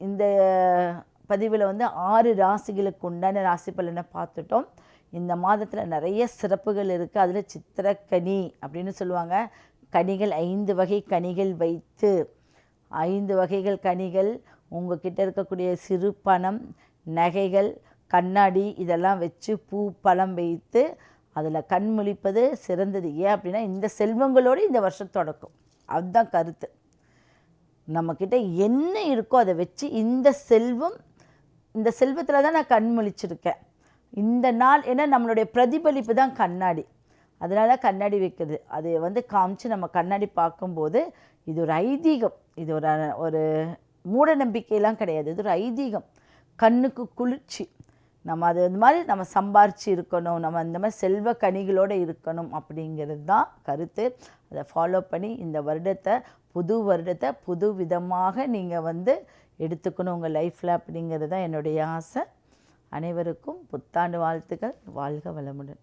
இந்த பதிவில் வந்து 6 ராசிகளுக்கு உண்டான ராசி பலனை பார்த்துட்டோம். இந்த மாதத்தில் நிறைய சிறப்புகள் இருக்குது. அதில் சித்திரக்கனி அப்படின்னு சொல்லுவாங்க. கனிகள் 5 வகை கனிகள் வைத்து 5 வகைகள் கனிகள் உங்கள்கிட்ட இருக்கக்கூடிய சிறு பணம், நகைகள், கண்ணாடி இதெல்லாம் வச்சு பூ பழம் வைத்து அதில் கண் முழிப்பது சிறந்தது. ஏன் அப்படின்னா இந்த செல்வங்களோடு இந்த வருஷம் தொடக்கும். அதுதான் கருத்து. நம்மக்கிட்ட என்ன இருக்கோ அதை வச்சு இந்த செல்வத்தில் தான் நான் கண் முழிச்சிருக்கேன் இந்த நாள். ஏன்னா நம்மளுடைய பிரதிபலிப்பு தான் கண்ணாடி. அதனால கண்ணாடி வைக்குது. அதை வந்து காமிச்சு நம்ம கண்ணாடி பார்க்கும்போது இது ஒரு ஐதீகம். இது ஒரு மூட நம்பிக்கையெல்லாம் கிடையாது. இது ஒரு ஐதீகம், கண்ணுக்கு குளிர்ச்சி. நம்ம அது இந்த மாதிரி நம்ம சம்பாரித்து இருக்கணும், நம்ம இந்த மாதிரி செல்வ கனிகளோடு இருக்கணும் அப்படிங்கிறது தான் கருத்து. அதை ஃபாலோ பண்ணி இந்த வருடத்தை, புது வருடத்தை புது விதமாக நீங்கள் வந்து எடுத்துக்கணும் உங்கள் லைஃப்பில் அப்படிங்கிறது தான் என்னுடைய ஆசை. அனைவருக்கும் புத்தாண்டு வாழ்த்துக்கள். வாழ்க வளமுடன்.